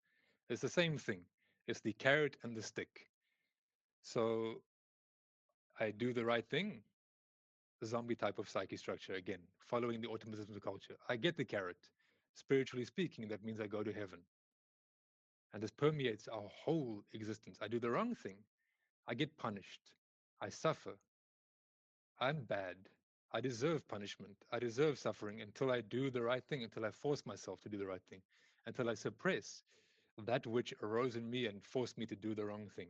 It's the same thing. It's the carrot and the stick. So I do the right thing, the zombie type of psyche structure, again, following the automatism of culture. I get the carrot. Spiritually speaking, that means I go to heaven. And this permeates our whole existence. I do the wrong thing, I get punished. I suffer. I'm bad. I deserve punishment. I deserve suffering until I do the right thing, until I force myself to do the right thing, until I suppress that which arose in me and forced me to do the wrong thing.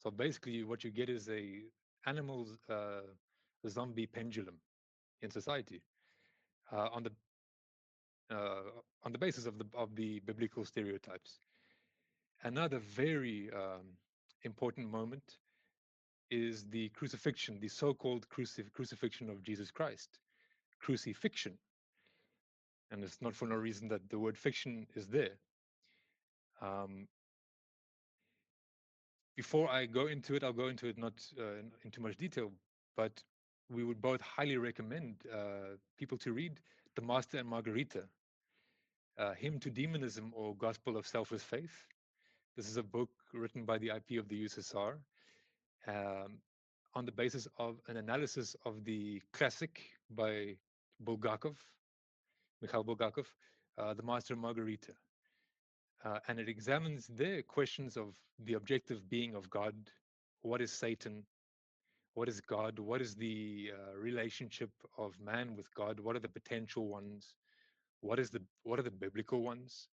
So basically, what you get is a animal's zombie pendulum in society uh, on the on the basis of the biblical stereotypes. Another very important moment is the crucifixion, the so-called crucifixion of Jesus Christ. Crucifixion, and it's not for no reason that the word fiction is there. Um, Before I go into it, I'll go into it not in too much detail, but we would both highly recommend people to read The Master and Margarita, Hymn to Demonism or Gospel of Selfless Faith. This is a book written by the IP of the USSR um, on the basis of an analysis of the classic by Bulgakov, Mikhail Bulgakov, The Master and Margarita. And it examines the questions of the objective being of God. What is Satan? What is God? What is the relationship of man with God? What are the potential ones? What are the biblical ones?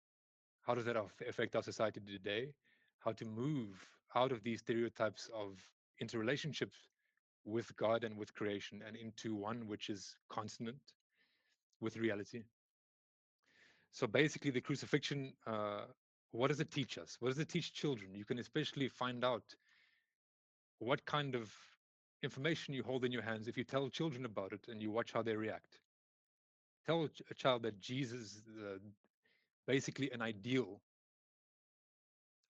How does that affect our society today? How to move out of these stereotypes of interrelationships with God and with creation and into one which is consonant with reality. So basically, the crucifixion, what does it teach us? What does it teach children? You can especially find out what kind of information you hold in your hands if you tell children about it and you watch how they react. Tell a child that Jesus, basically an ideal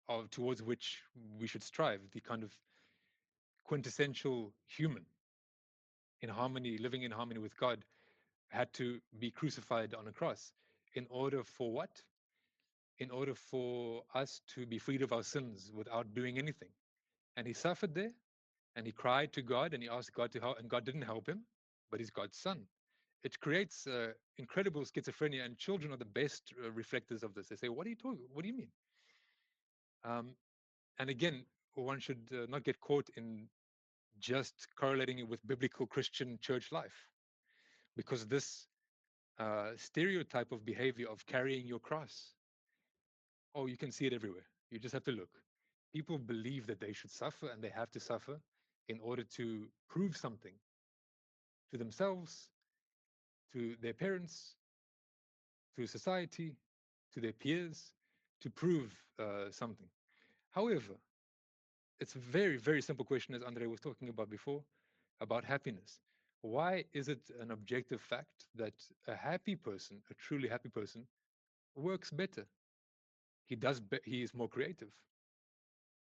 of towards which we should strive, the kind of quintessential human in harmony, living in harmony with God, had to be crucified on a cross. In order for what? In order for us to be freed of our sins without doing anything. And he suffered there, and he cried to God, and he asked God to help, and God didn't help him, but he's God's son. It creates incredible schizophrenia, and children are the best reflectors of this. They say, "What are you talking? What do you mean?" And again, one should not get caught in just correlating it with biblical Christian church life, because this stereotype of behavior of carrying your cross, oh, you can see it everywhere. You just have to look. People believe that they should suffer and they have to suffer in order to prove something to themselves, to their parents, to society, to their peers, to prove something. However, it's a very, very simple question, as Andre was talking about before, about happiness. Why is it an objective fact that a happy person, a truly happy person, works better? He is more creative.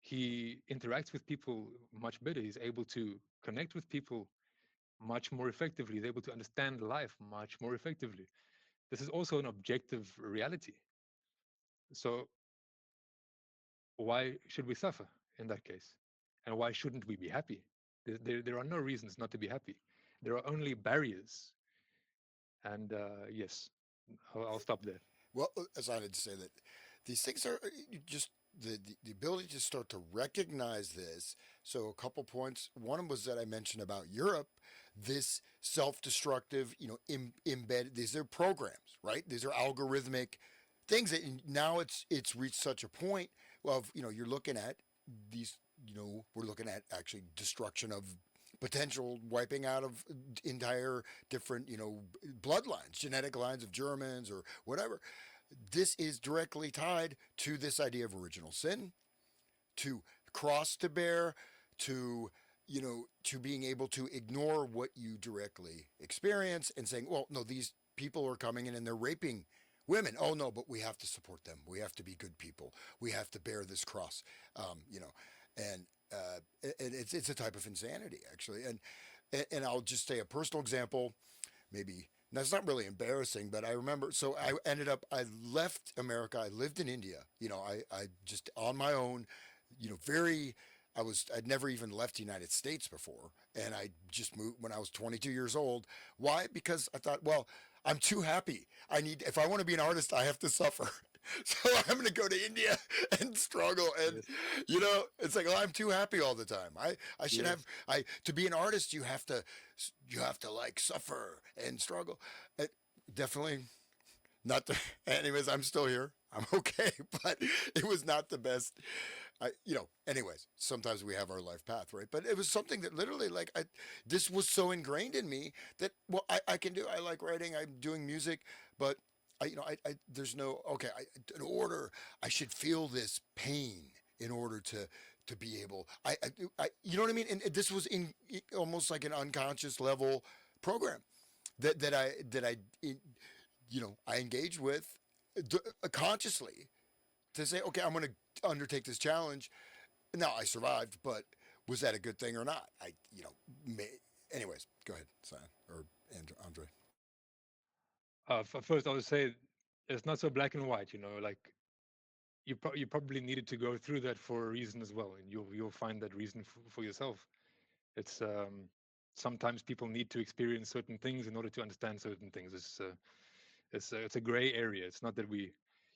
He interacts with people much better. He's able to connect with people much more effectively. He's able to understand life much more effectively. This is also an objective reality. So why should we suffer in that case? And why shouldn't we be happy? There are no reasons not to be happy. There are only barriers. And yes, I'll stop there. Well, as I had to say that these things are just the ability to start to recognize this. So a couple points. One was that I mentioned about Europe, this self-destructive, embedded. These are programs, right? These are algorithmic things that now it's reached such a point of you're looking at these. We're looking at actually destruction of potential wiping out of entire different bloodlines, genetic lines of Germans or whatever. This is directly tied to this idea of original sin, to cross to bear, to to being able to ignore what you directly experience and saying, well, no, these people are coming in and they're raping women. Oh no, but we have to support them. We have to be good people. We have to bear this cross. And and it's a type of insanity actually. And I'll just say a personal example. Maybe that's not really embarrassing, but I remember. So I left America. I lived in India. I just on my own. Very. I'd never even left the United States before, and I just moved when I was 22 years old. Why? Because I thought, well, I'm too happy. If I want to be an artist, I have to suffer. So I'm going to go to India and struggle. And, Yes. it's like, well, I'm too happy all the time. I should have, Yes. to be an artist, you have to like suffer and struggle. Uh, Definitely not the, anyways, I'm still here. I'm okay, but it was not the best. Anyways, sometimes we have our life path, right? But it was something that literally, like, this was so ingrained in me that, well, I can do, I like writing, I'm doing music, but there's no, okay, in order, I should feel this pain in order to be able, you know what I mean? And this was almost like an unconscious level program that I engaged with consciously to say, okay, I'm going to undertake this challenge. Now I survived, but was that a good thing or not? May, anyways, go ahead, Simon or Andre. First, I would say it's not so black and white. Like you probably needed to go through that for a reason as well, and you'll find that reason for yourself. It's sometimes people need to experience certain things in order to understand certain things. It's a gray area. It's not that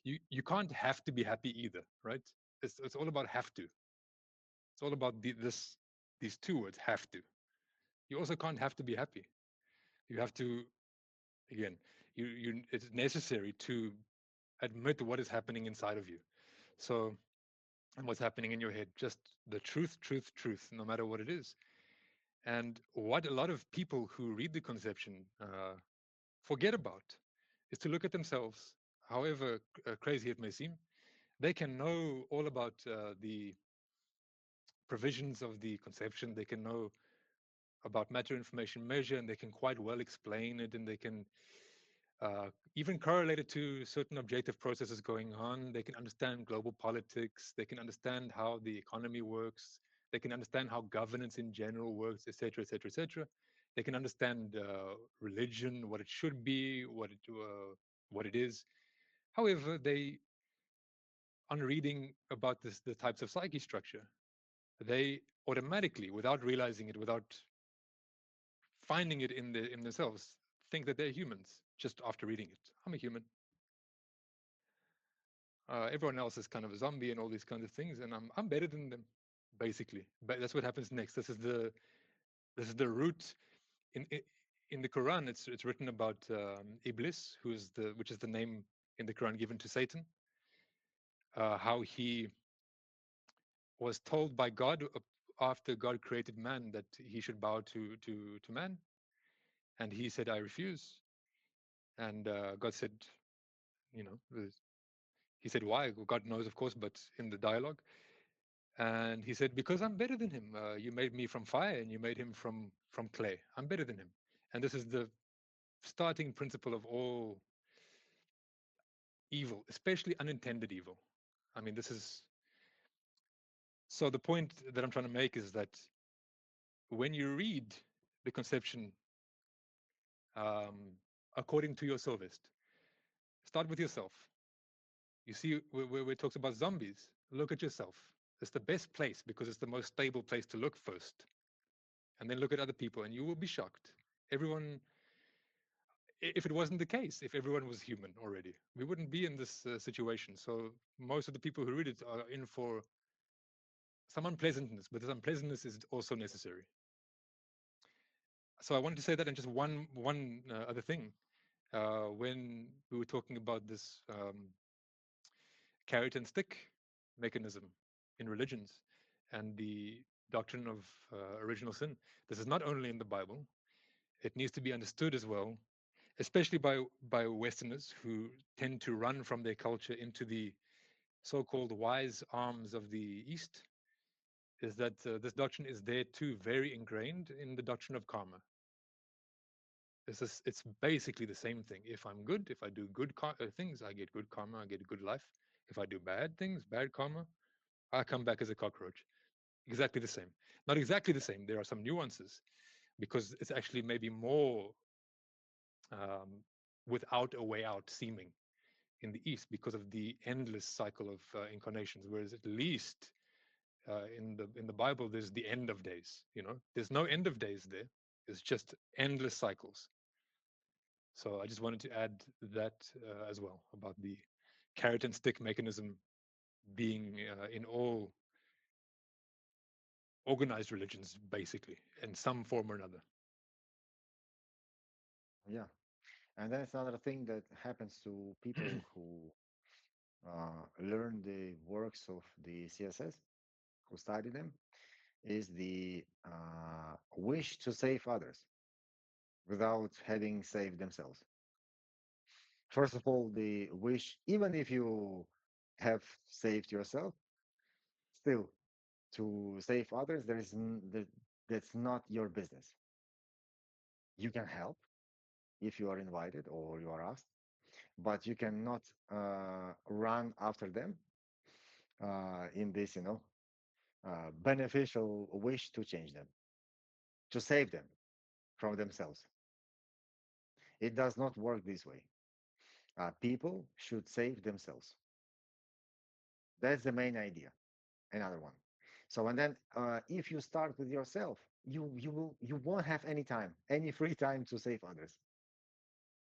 you can't have to be happy either, right? It's all about have to. It's all about these two words, have to. You also can't have to be happy. You have to, again, it's necessary to admit what is happening inside of you. So, and what's happening in your head, just the truth, truth, truth, no matter what it is. And what a lot of people who read the conception forget about is to look at themselves, however crazy it may seem. They can know all about the provisions of the conception. They can know about matter information measure, and they can quite well explain it, and they can even correlate it to certain objective processes going on. They can understand global politics. They can understand how the economy works. They can understand how governance in general works, etc., etc., etc. They can understand religion, what it should be, what it is. However, they, on reading about the types of psyche structure, they automatically, without realizing it, without finding it in themselves, think that they're humans just after reading it. I'm a human. Everyone else is kind of a zombie and all these kinds of things, and I'm better than them, basically. But that's what happens next. This is the root in the Quran. It's written about Iblis, which is the name in the Quran given to Satan. How he was told by God after God created man that he should bow to man, and he said, "I refuse." And God said, you know, he said, "Why?" Well, God knows, of course, but in the dialogue. And he said, "Because I'm better than him. You made me from fire, and you made him from clay. I'm better than him." And this is the starting principle of all evil, especially unintended evil. I mean, this is so. The point that I'm trying to make is that when you read the conception um, according to your Sylvest, start with yourself. You see, where it talks about zombies, look at yourself. It's the best place because it's the most stable place to look first, and then look at other people, and you will be shocked. Everyone, if it wasn't the case, if everyone was human already, we wouldn't be in this situation. So most of the people who read it are in for some unpleasantness, but this unpleasantness is also necessary. So I wanted to say that, and just one other thing. When we were talking about this carrot and stick mechanism in religions and the doctrine of original sin, this is not only in the Bible. It needs to be understood as well, especially by Westerners who tend to run from their culture into the so-called wise arms of the East. Is that this doctrine is there too, very ingrained in the doctrine of karma. It's basically the same thing. If I'm good, if I do good things, I get good karma, I get a good life. If I do bad things, bad karma, I come back as a cockroach. exactly the same. Not exactly the same. There are some nuances because it's actually maybe more um, without a way out seeming in the East because of the endless cycle of incarnations. Whereas at least in the Bible, there's the end of days. There's no end of days there. It's just endless cycles. So I just wanted to add that as well about the carrot and stick mechanism being in all organized religions, basically, in some form or another. Yeah. And that's another thing that happens to people who learn the works of the CSS, who study them, is the wish to save others without having saved themselves. First of all, the wish, even if you have saved yourself, still to save others, that's not your business. You can help if you are invited or you are asked, but you cannot run after them in this, beneficial wish to change them, to save them from themselves. It does not work this way. People should save themselves. That's the main idea. Another one. So, and then if you start with yourself, you won't have any time, any free time to save others,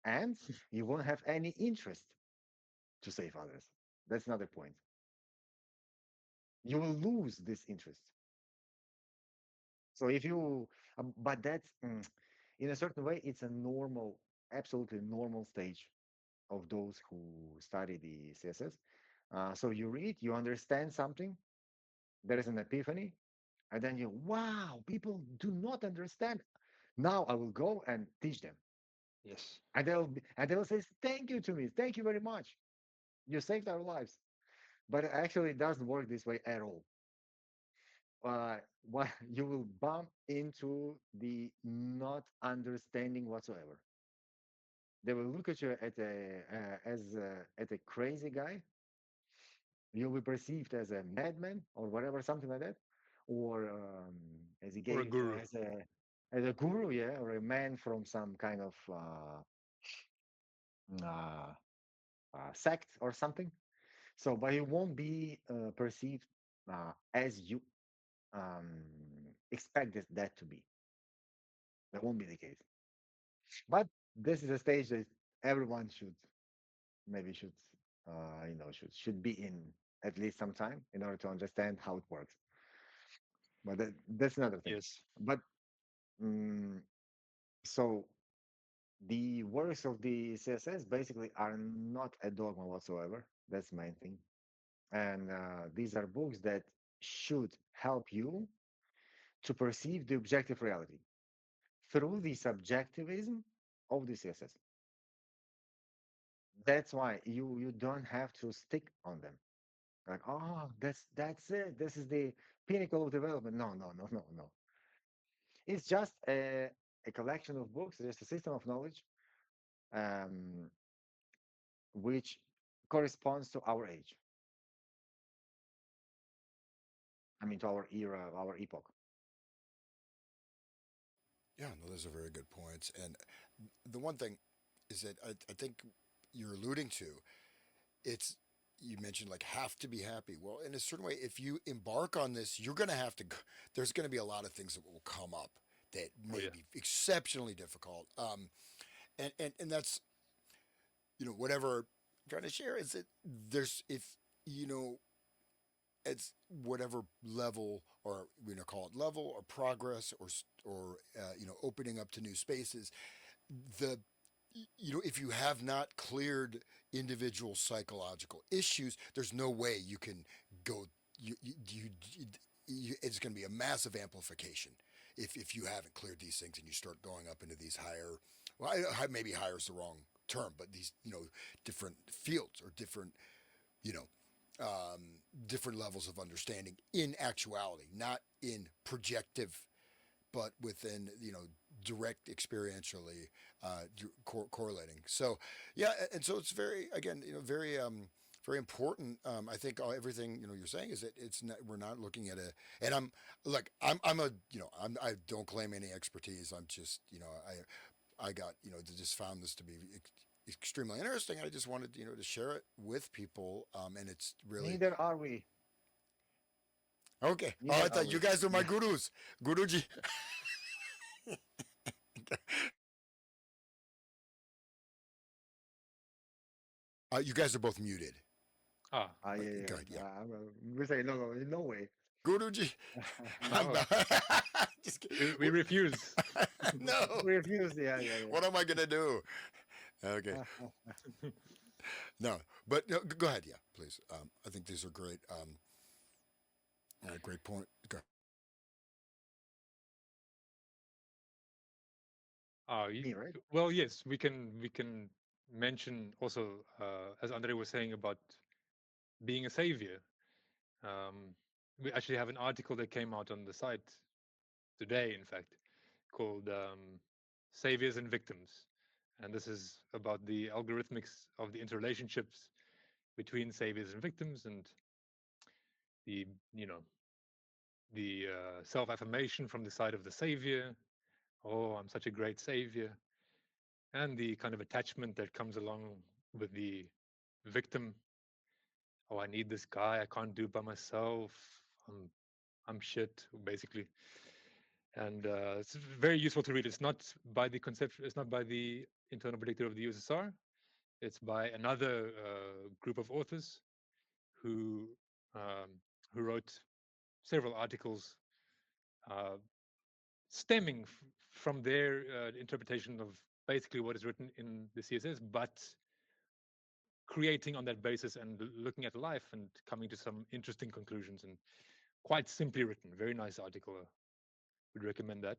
and you won't have any interest to save others. That's another point. You will lose this interest. So if you, but that's in a certain way, it's a normal, absolutely normal stage of those who study the CSS. So you read, you understand something, there is an epiphany, and then you, wow, people do not understand. Now I will go and teach them, Yes. and they'll say thank you to me, thank you very much. You saved our lives. But actually, it doesn't work this way at all. uh, what you will bump into the not understanding whatsoever. They will look at you at a crazy guy. You'll be perceived as a madman or whatever, something like that, or as a Or a gay, guru. as a guru, yeah, or a man from some kind of uh, sect or something. So, but it won't be perceived as you um, expected that to be. That won't be the case. But this is a stage that everyone should maybe should should be in at least some time in order to understand how it works. But that's another thing. Yes. But mm so the works of the CSS basically are not a dogma whatsoever. That's the main thing. And these are books that should help you to perceive the objective reality through the subjectivism of the CSS. That's why you don't have to stick on them. Like, oh, that's it. This is the pinnacle of development. No, no, no, no, no. It's just a collection of books, just a system of knowledge, um, which corresponds to our age. I mean, to our era, our epoch. Yeah, no, those are very good points. And the one thing is that I think you're alluding to, it's, you mentioned like have to be happy. Well, in a certain way, if you embark on this, you're going to have to, there's going to be a lot of things that will come up that Oh may yeah. be exceptionally difficult. And that's, whatever I'm trying to share is that there's, if, you know, it's whatever level, or call it level or progress, or opening up to new spaces, the if you have not cleared individual psychological issues, there's no way you can go. It's going to be a massive amplification if you haven't cleared these things and you start going up into these higher. Well, maybe higher is the wrong term, but these different fields, or different you know different levels of understanding in actuality, not in projective, but within direct experientially correlating. So yeah, and so it's very, again, very very important. I think everything you're saying is that it's not, we're not looking at a. And I'm a I don't claim any expertise. I'm just I got just found this to be extremely interesting. I just wanted to share it with people. And it's really Neither are we. okay. Oh, I Neither are thought you we. guys are my Yeah. gurus, Guruji. You guys are both muted. Ah, Ah, yeah, Go yeah. ahead. Yeah, We say no, no, no way. Guruji. I'm no, not. Just we refuse. no. We refuse. Yeah, yeah, What am I gonna do? Okay. yeah. No, but no, go ahead. Yeah, please. I think these are great. Great point. Go. Me, right? Well, yes, we can mention also, as Andre was saying about being a savior. Um, we actually have an article that came out on the site today, in fact, called "Saviors and Victims," and this is about the algorithmics of the interrelationships between saviors and victims, and the you know the self-affirmation from the side of the savior. Oh, I'm such a great savior, and the kind of attachment that comes along with the victim. Oh, I need this guy. I can't do it by myself. I'm I'm shit, basically. And it's very useful to read. It's not by the conception. It's not by the internal predictor of the USSR. It's by another group of authors who um, who wrote several articles uh, stemming from their interpretation of basically what is written in the CSS, but creating on that basis and looking at life and coming to some interesting conclusions, and quite simply written. Very nice article. Would recommend that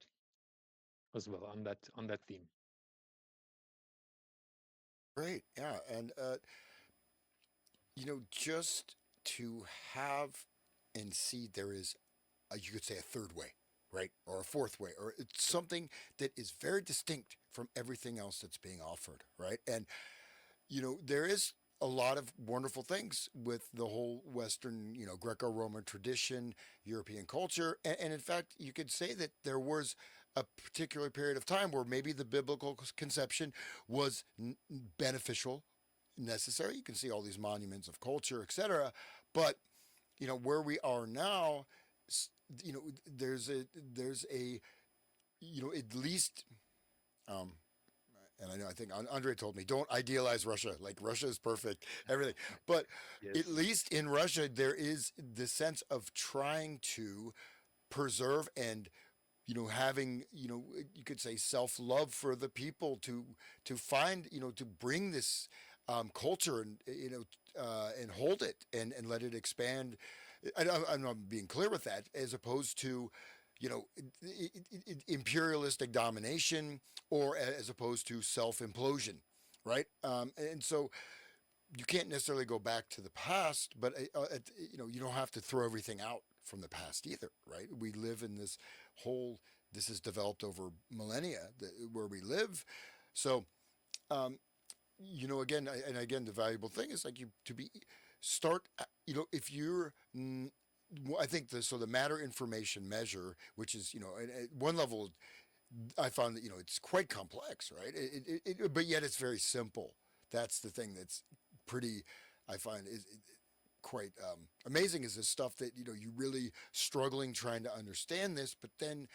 as well on that theme. Great. Yeah, and just to have and see there is, you could say, a third way, right, or a fourth way, or it's something that is very distinct from everything else that's being offered, right? And there is a lot of wonderful things with the whole Western, Greco-Roman tradition, European culture, and in fact, you could say that there was a particular period of time where maybe the biblical conception was beneficial, necessary. You can see all these monuments of culture, etc. But where we are now, there's a at least um, and I think Andre told me, don't idealize Russia. Like Russia is perfect, everything. But at Yes. least in Russia, there is the sense of trying to preserve and having you could say self love for the people to find to bring this culture and and hold it and let it expand. I'm not being clear with that, as opposed to imperialistic domination, or as opposed to self implosion, right? And so you can't necessarily go back to the past, but you don't have to throw everything out from the past either, right? We live in this whole. This has developed over millennia where we live, so um, again, and again, the valuable thing is like you to be start. If you're I think the matter information measure, which is at one level, I found that it's quite complex, right? But yet it's very simple. That's the thing that's pretty. I find is quite amazing, is this stuff that you really struggling trying to understand this, but then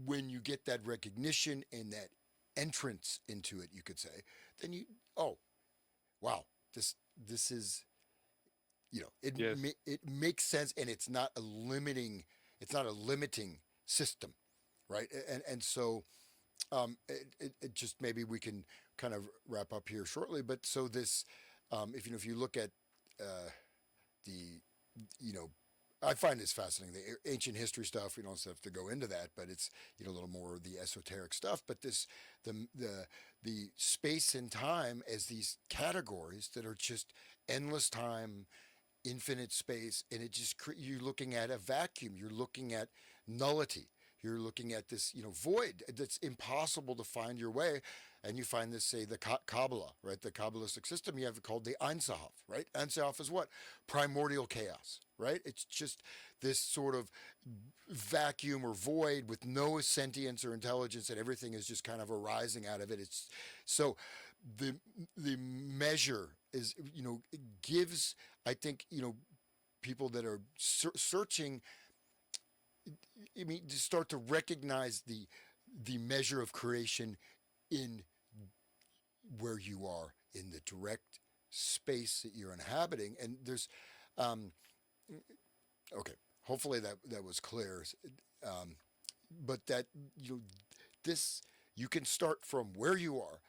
when you get that recognition and that entrance into it, you could say, then oh wow, this is Yes. it makes sense, and it's not a limiting system, right? And so it just maybe we can kind of wrap up here shortly, but so this if you look at uh, the you know I find this fascinating, the ancient history stuff. We don't have to go into that, but it's a little more of the esoteric stuff. But the space and time as these categories that are just endless time, infinite space, and it just you're looking at a vacuum. You're looking at nullity. You're looking at this, void that's impossible to find your way. And you find this, say, the Kabbalah, right? The Kabbalistic system, you have it called the Ein Sof, right? Ein Sof is what? Primordial chaos, right? It's just this sort of vacuum or void with no sentience or intelligence, and everything is just kind of arising out of it. It's so the the measure is, it gives, I think, people that are searching, I mean, to start to recognize the measure of creation in where you are in the direct space that you're inhabiting. And there's, um, okay, hopefully that was clear. Um, but that, you know, this, you can start from where you are.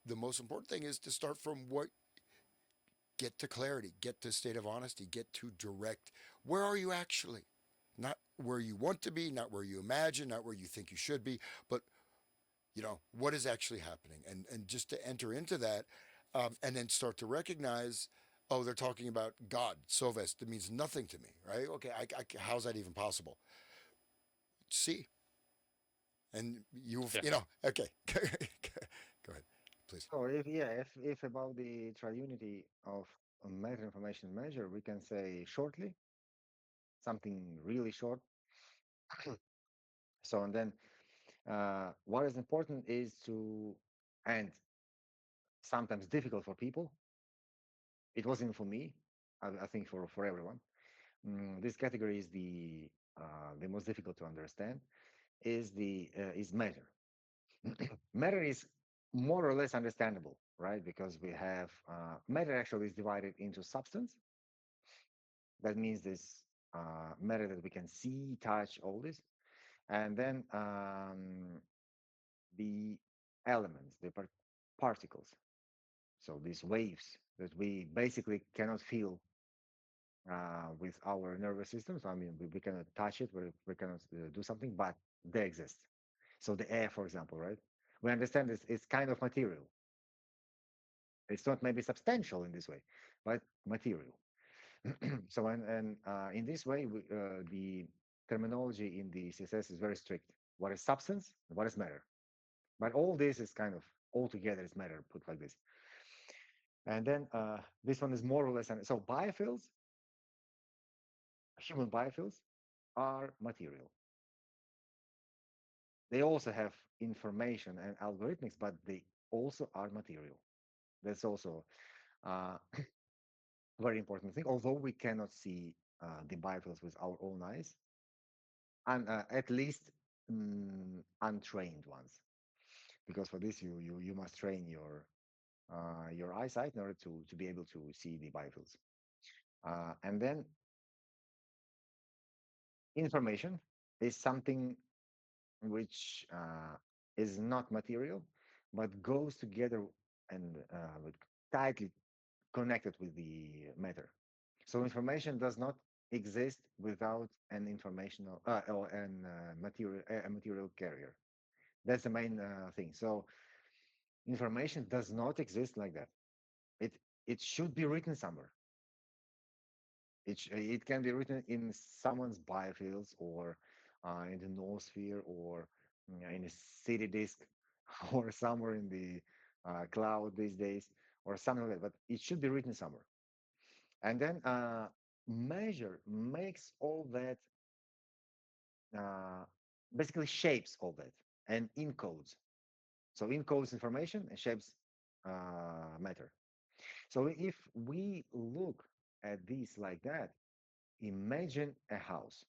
The most important thing is to start from what, get to clarity, get to a state of honesty, get to direct. Where are you actually? Not where you want to be, not where you imagine, not where you think you should be, but what is actually happening, and just to enter into that, and then start to recognize, oh, they're talking about God, Sovest. That means nothing to me, right? Okay, how's that even possible? See, and Yeah. okay, go ahead, please. So if about the triunity of matter, information, measure, we can say shortly something really short. So and then what is important is to, and sometimes difficult for people. It wasn't for me. I think for everyone. This category is the most difficult to understand. Is matter. Matter is more or less understandable, right? Because we have matter actually is divided into substance. That means this matter that we can see, touch, all this, and then the elements, the particles. So these waves that we basically cannot feel with our nervous system. So I mean, we cannot touch it, we cannot do something, but they exist. So the air, for example, right? We understand it's kind of material. It's not maybe substantial in this way, but material. So and in this way, the terminology in the CSS is very strict. What is substance? What is matter? But all this is kind of all together is matter put like this. And then this one is more or less. So biofields, human biofields, are material. They also have information and algorithmics, but they also are material. That's also a very important thing. Although we cannot see the biofields with our own eyes, and at least untrained ones, because for this you must train your eyesight in order to be able to see the biofields. And then information is something which is not material, but goes together and tightly connected with the matter. So information does not exist without an informational or an material a material carrier. That's the main thing. So information does not exist like that. It it should be written somewhere. It can be written in someone's biofields or in the noosphere or in a city disk or somewhere in the cloud these days or something like that. But it should be written somewhere. And then measure makes all that, uh, basically shapes all that and encodes. So encodes information and shapes matter. So if we look at this like that, imagine a house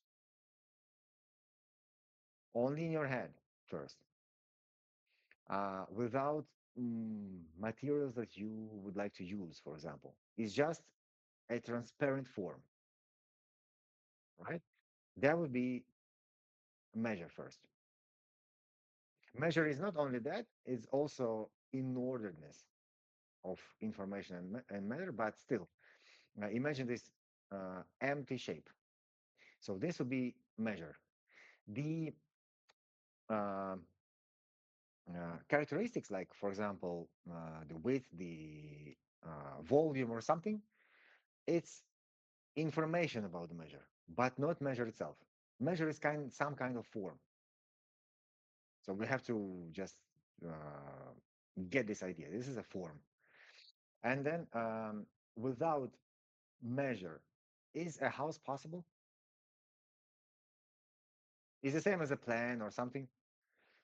only in your head first, without materials that you would like to use, for example. It's just a transparent form, right? That would be measure first. Measure is not only that, it's also inorderliness of information and matter, but still, imagine this empty shape. So this would be measure. The uh, characteristics, like, for example, the width, the volume, or something, it's information about the measure, but not measure itself. Measure is some kind of form. So we have to just uh, get this idea. This is a form. And then without measure, is a house possible? Is the same as a plan or something?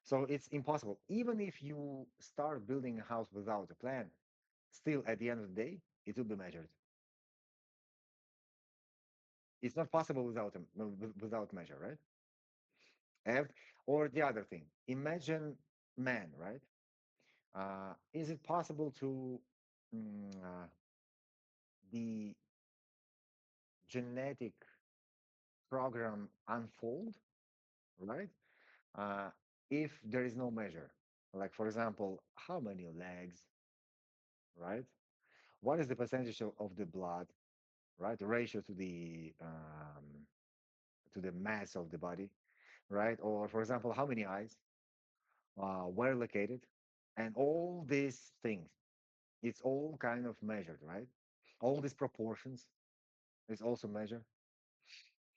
So it's impossible. Even if you start building a house without a plan, still at the end of the day, it will be measured. It's not possible without without measure, right? And, or the other thing, imagine man, right? Is it possible to the genetic program unfold, right? Uh, if there is no measure, like for example, how many legs, right? What is the percentage of the blood, right? The ratio to the mass of the body, right? Or for example, how many eyes, where located, and all these things. It's all kind of measured, right? All these proportions is also measured.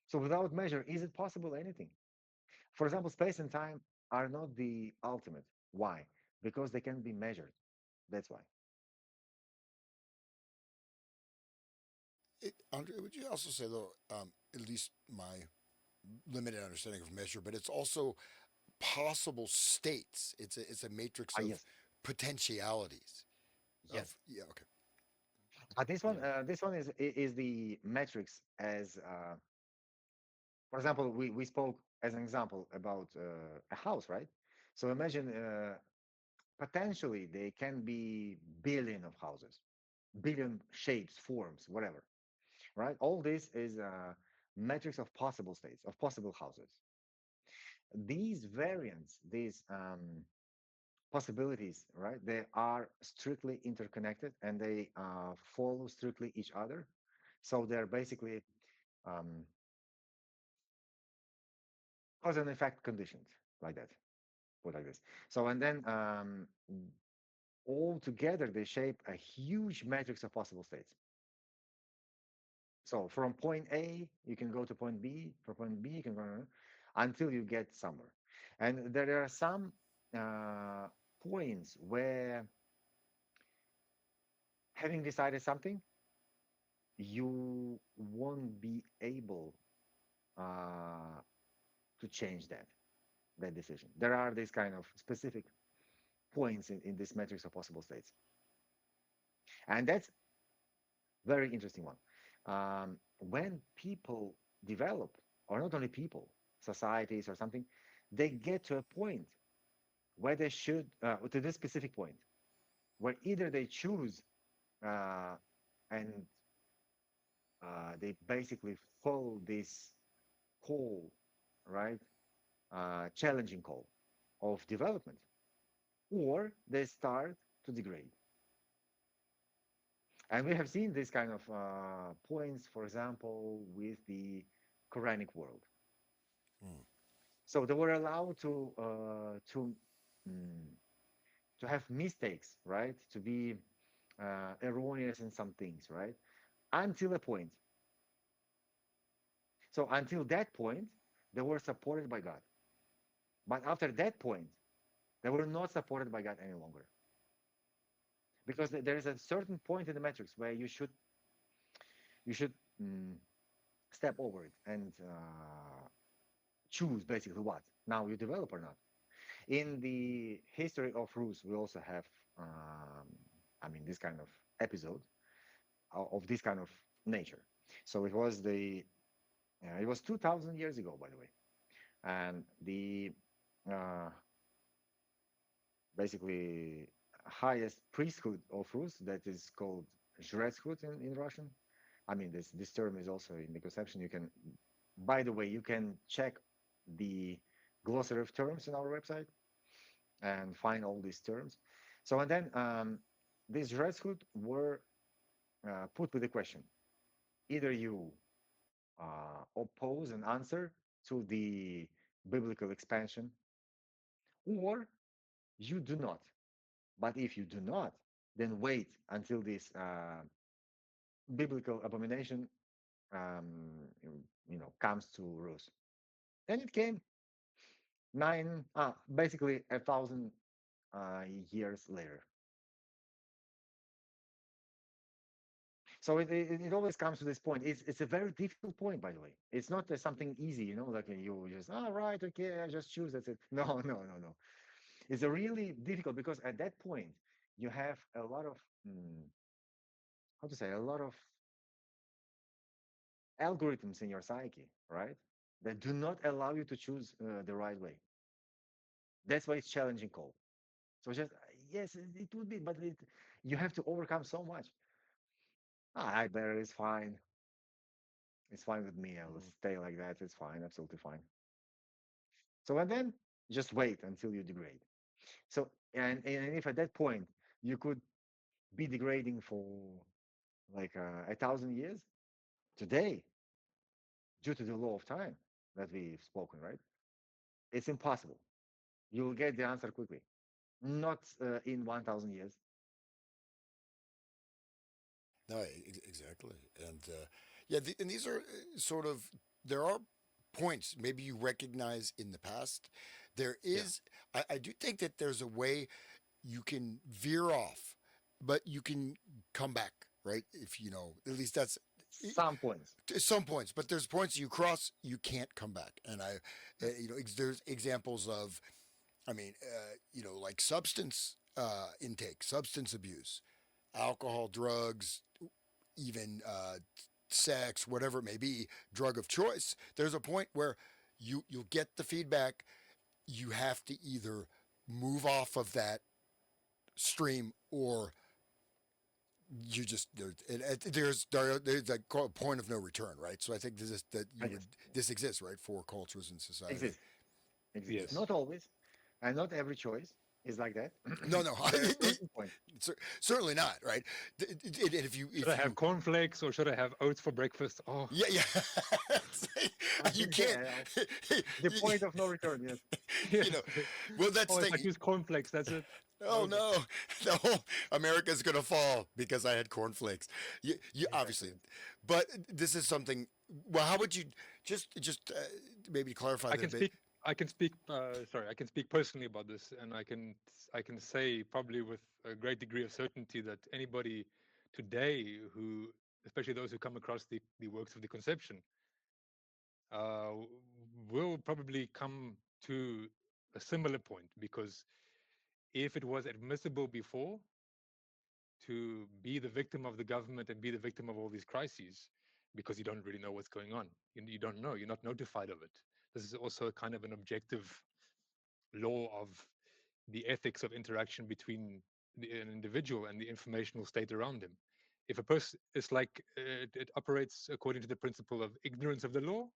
So without measure, is it possible anything? For example, space and time are not the ultimate. Why? Because they can be measured. That's why. Andre, would you also say though, at least my limited understanding of measure, but it's also possible states. It's a matrix Ah, of yes, potentialities. Of yes. yeah, okay. Yeah. This one is the metrics as, for example, we spoke as an example about a house, right? So imagine potentially they can be billion of houses, billion shapes, forms, whatever, right? All this is metrics of possible states, of possible houses. These variants, these possibilities, right? They are strictly interconnected and they follow strictly each other. So they're basically um, cause and effect conditions, like that, put like this. So and then all together they shape a huge matrix of possible states. So from point A, you can go to point B. From point B, you can go until you get somewhere. And there are some uh, points where, having decided something, you won't be able uh, to change that decision. There are these kind of specific points in this matrix of possible states, and that's very interesting one. When people develop, or not only people, societies or something, they get to a point where they should, to this specific point, where either they choose uh, and they basically follow this call, right? Challenging call of development, or they start to degrade. And we have seen this kind of points, for example, with the Quranic world. Hmm. So they were allowed mm, to have mistakes, right? To be erroneous in some things, right? Until a point. So until that point, they were supported by God. But after that point, they were not supported by God any longer, because there is a certain point in the metrics where you should mm, step over it and choose basically what now you develop or not. In the history of Rus, we also have, um, I mean, this kind of episode of this kind of nature. So it was 2,000 years ago, by the way, and the uh, basically highest priesthood of Rus, that is called Zhretskhood in Russian. I mean, this term is also in the conception. You can, by the way, you can check the glossary of terms in our website and find all these terms. So and then these Zhretskhood were put with a question: either you oppose and answer to the biblical expansion, or you do not. But if you do not, then wait until this biblical abomination, um, comes to Rus. And it came. basically 1,000 years later. So it always comes to this point. It's a very difficult point, by the way. It's not something easy, like you just, right, okay, I just choose, that's it. No, no, no, no. It's a really difficult because at that point you have a lot of, how to say, a lot of algorithms in your psyche, right? That do not allow you to choose the right way. That's why it's challenging call. So just, yes, it would be, but you have to overcome so much. I better, it's fine. It's fine with me. I'll Mm. stay like that. It's fine, absolutely fine. So and then just wait until you degrade. So and if at that point you could be degrading for like 1,000 years today, due to the law of time that we've spoken, right? It's impossible. You will get the answer quickly, not in 1,000 years. No, exactly. And yeah, and these are sort of, there are points maybe you recognize in the past. There Yeah. is, I do think that there's a way you can veer off, but you can come back, right? If you know, at least that's Some points. some points, but there's points you cross, you can't come back. And there's examples of, I mean, like substance intake, substance abuse, alcohol, drugs, even sex, whatever it may be, drug of choice. There's a point where you'll get the feedback. You have to either move off of that stream, or you just there's a point of no return, right? So I think this is that you would Yes, this exists, right, for cultures in society. exists, exists. Yes. Not always, and not every choice is like that. No, no, There are certain points. certainly not, right? And Should I if have you cornflakes or should I have oats for breakfast? Oh, yeah, yeah, you can't. Yeah, the point of no return. Yes. yeah. you know, well, that's Oh, the if I thing. choose cornflakes, that's it. Oh Over. no, the whole America's gonna fall because I had cornflakes. You Exactly. obviously, but this is something. Well, how would you just maybe clarify I that a can bit? speak. I can speak. Sorry, I can speak personally about this, and I can say probably with a great degree of certainty that anybody today who, especially those who come across the works of the conception, uh, will probably come to a similar point because if it was admissible before to be the victim of the government and be the victim of all these crises because you don't really know what's going on. You don't know, you're not notified of it. This is also a kind of an objective law of the ethics of interaction between an individual and the informational state around him. If a person, it's like it operates according to the principle of ignorance of the law,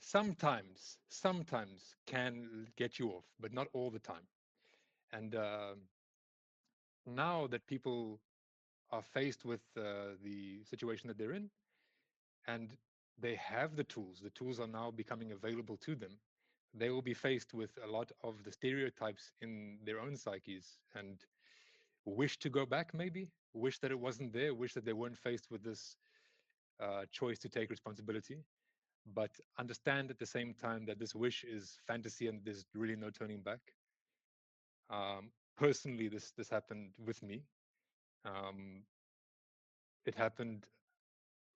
sometimes can get you off, but not all the time. And now that people are faced with the situation that they're in, and they have the tools are now becoming available to them. They will be faced with a lot of the stereotypes in their own psyches and wish to go back, maybe, wish that it wasn't there, wish that they weren't faced with this choice to take responsibility, but understand at the same time that this wish is fantasy and there's really no turning back. Personally, this happened with me. Um, it happened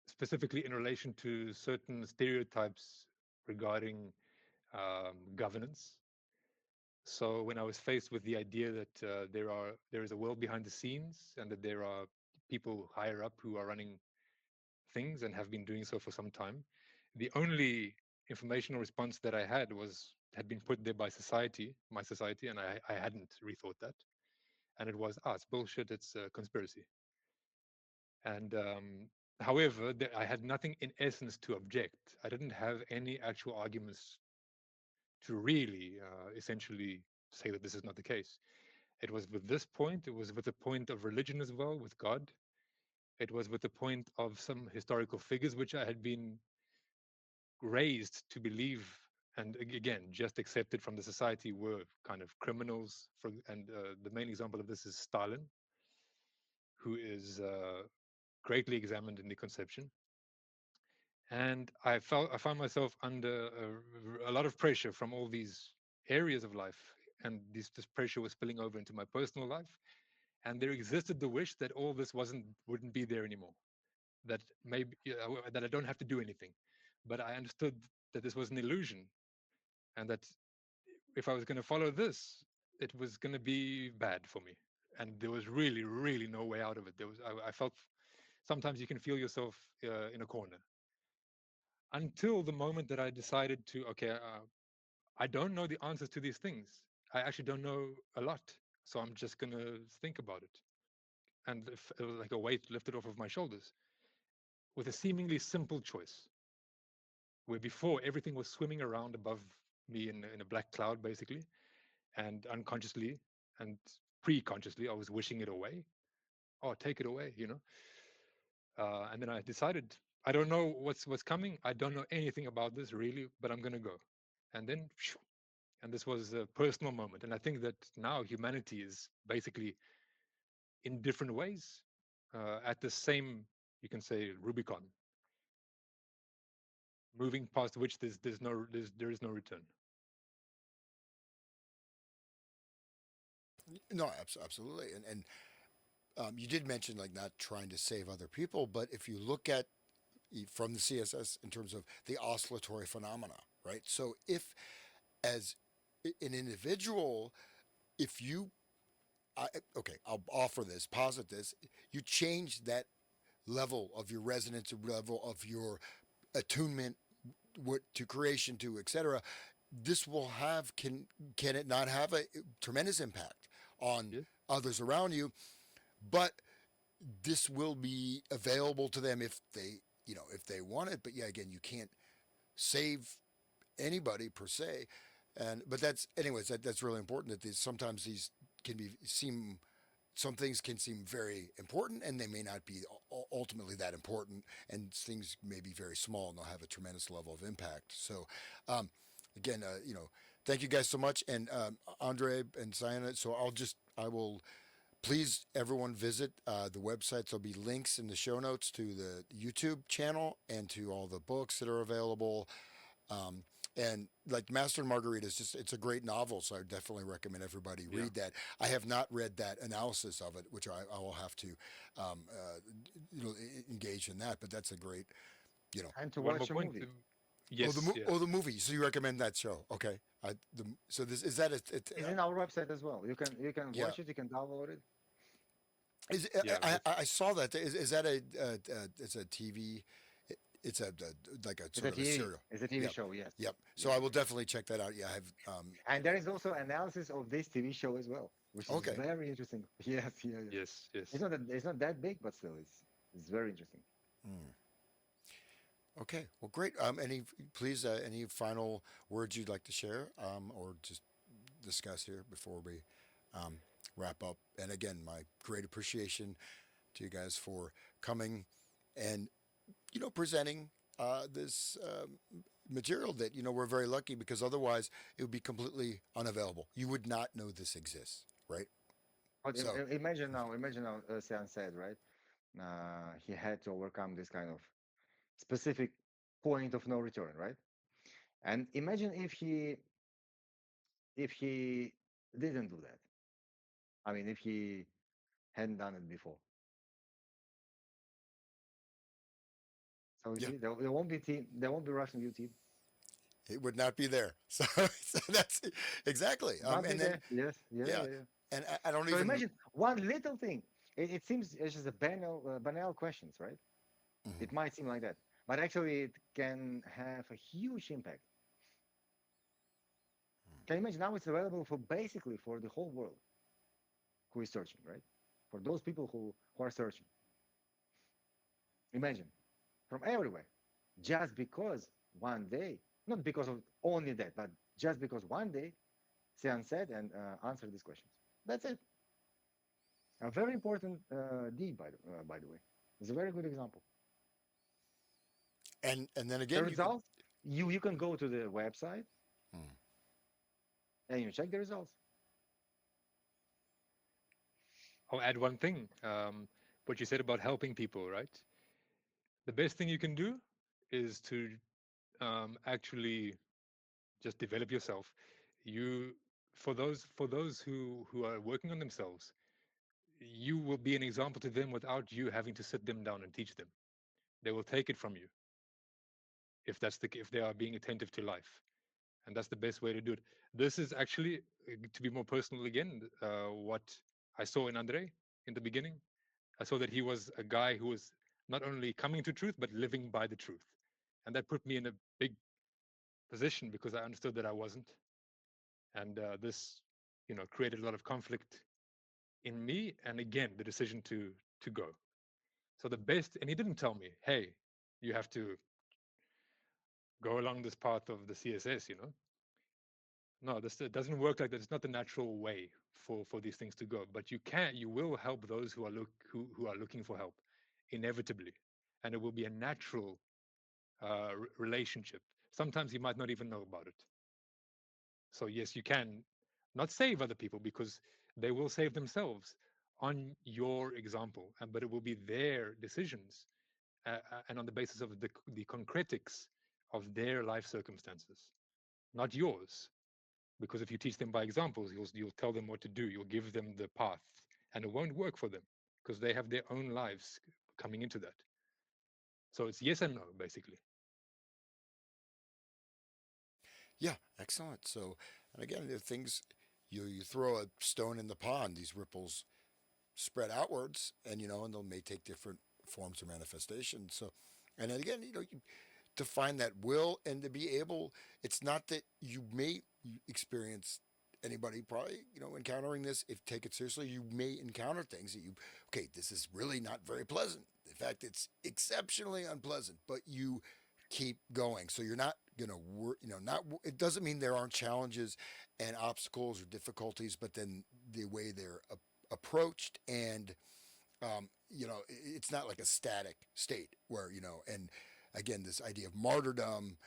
specifically in relation to certain stereotypes regarding governance. So when I was faced with the idea that there is a world behind the scenes and that there are people higher up who are running things and have been doing so for some time, the only informational response that I had been put there by my society, and I hadn't rethought that, and it was it's bullshit, it's a conspiracy. And however, I had nothing in essence to object. I didn't have any actual arguments to really essentially say that this is not the case. It was with this point, it was with the point of religion as well, with God. It was with the point of some historical figures which I had been raised to believe and again just accepted from the society were kind of criminals. And the main example of this is Stalin, who is greatly examined in the conception. and I found myself under a lot of pressure from all these areas of life, and this pressure was spilling over into my personal life. And there existed the wish that all this wouldn't be there anymore. That maybe that I don't have to do anything, but I understood that this was an illusion, and that if I was going to follow this, it was going to be bad for me, and there was really, really no way out of it. I felt sometimes you can feel yourself in a corner until the moment that I decided to, okay, I don't know the answers to these things. I actually don't know a lot, so I'm just going to think about it. And it was like a weight lifted off of my shoulders with a seemingly simple choice, where before everything was swimming around above me in a black cloud, basically, and unconsciously and pre-consciously, I was wishing it away. Oh, take it away, you know. And then I decided, I don't know what's coming. I don't know anything about this really, but I'm gonna go. And then, and this was a personal moment. And I think that now humanity is basically in different ways at the same, you can say, Rubicon, moving past which there is no return. No, absolutely. And you did mention like not trying to save other people, but if you look at from the CSS in terms of the oscillatory phenomena, right? So if as an individual, if you okay, I'll offer this, posit this, you change that level of your resonance, level of your attunement to creation, to etc. This will have can it not have a tremendous impact on Yes. others around you? But this will be available to them if they if they want it. But yeah, again, you can't save anybody per se. And but that's anyways that's really important that these sometimes these can be seem some things can seem very important and they may not be ultimately that important, and things may be very small and they'll have a tremendous level of impact. So um, again, thank you guys so much. And Andre and Sienna, so I will please everyone visit the websites. There'll be links in the show notes to the YouTube channel and to all the books that are available. um, and like Master and Margarita is just it's a great novel, so I definitely recommend everybody Yeah. read that. I have not read that analysis of it, which I will have to engage in that. But that's a great you know And to One more watch a point. movie. Yes, yeah. the movie. So you recommend that show? Okay, so this is that It's in our website as well. You can yeah. watch it. You can download it. Is Yeah, that's I saw that. Is that it's a TV? It's like a It's a sort of a TV. serial. It's a TV Yep, show. Yes. yep. So Yes. I will definitely check that out. Yeah, I have. And there is also analysis of this TV show as well, which is Okay. very interesting. Yes. Yeah. Yeah. yes, yes. It's not that big, but still, it's very interesting. Hmm. Okay. Well, great. Please any final words you'd like to share, or just discuss here before we um, wrap up? And again, my great appreciation to you guys for coming and presenting this material that we're very lucky because otherwise it would be completely unavailable. You would not know this exists, right? But So imagine now, Sean said, right? He had to overcome this kind of specific point of no return, right? And imagine if he didn't do that. I mean, if he hadn't done it before. So you yeah, see, there won't be Russian YouTube. it would not be there. So that's exactly. Not be And then there. Yes. Yeah. yeah, Yeah. Yeah. and I don't So even. imagine one little thing. It seems it's just a banal questions, right? Mhm. It might seem like that, but actually it can have a huge impact. Can you imagine now it's available for basically for the whole world who is searching, right? For those people who are searching. Imagine from everywhere, just because one day, not because of only that, but just because one day, Sean said and answered these questions. That's it. A very important deed, by the way. It's a very good example. And then The again, you could. results, you can go to the website Hmm. and you check the results. I'll add one thing. What you said about helping people, right? The best thing you can do is to actually just develop yourself. You for those who are working on themselves, you will be an example to them without you having to sit them down and teach them. They will take it from you if they are being attentive to life, and that's the best way to do it. This is actually, to be more personal again, what I saw in Andre in the beginning. I saw that he was a guy who was not only coming to truth but living by the truth, and that put me in a big position because I understood that I wasn't, and this, created a lot of conflict in me, and again the decision to go. So the best, and he didn't tell me, hey, you have to go along this path of the CSS. No, this it doesn't work like that. It's not the natural way for these things to go. But you will help those who are looking for help, inevitably, and it will be a natural relationship. Sometimes you might not even know about it. So yes, you can not save other people because they will save themselves on your example, but it will be their decisions, and on the basis of the concretics of their life circumstances, not yours. Because if you teach them by examples, you'll tell them what to do, you'll give them the path, and it won't work for them because they have their own lives coming into that. So it's yes and no, basically. Yeah, excellent. So, and again, the things you throw a stone in the pond, these ripples spread outwards, and and they may take different forms or manifestations. So, and then again, to find that will and to be able, it's not that you may experience anybody probably encountering this, if take it seriously, you may encounter things that okay, this is really not very pleasant, in fact it's exceptionally unpleasant, but you keep going. So you're not gonna work, not, it doesn't mean there aren't challenges and obstacles or difficulties, but then the way they're approached, and it's not like a static state where and again, this idea of martyrdom,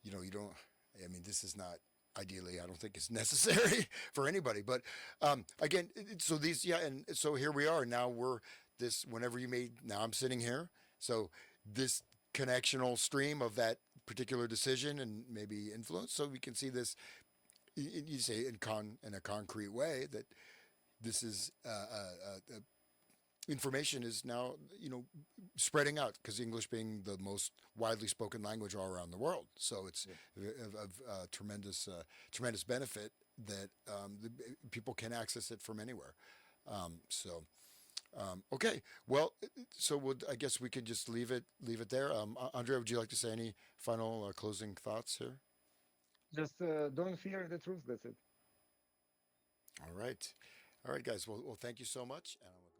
you don't, I mean, this is not ideally, I don't think it's necessary for anybody, but again, so these, yeah, and so here we are now, we're this, whenever you made, now I'm sitting here, so this connectional stream of that particular decision and maybe influence, so we can see this, you say in a concrete way, that this is information is now spreading out, because English being the most widely spoken language all around the world, so it's of tremendous benefit that people can access it from anywhere. So okay, well, so I guess we can just leave it there. Andrea, would you like to say any final closing thoughts here? Just don't fear the truth. That's it. All right, guys. Well, thank you so much, and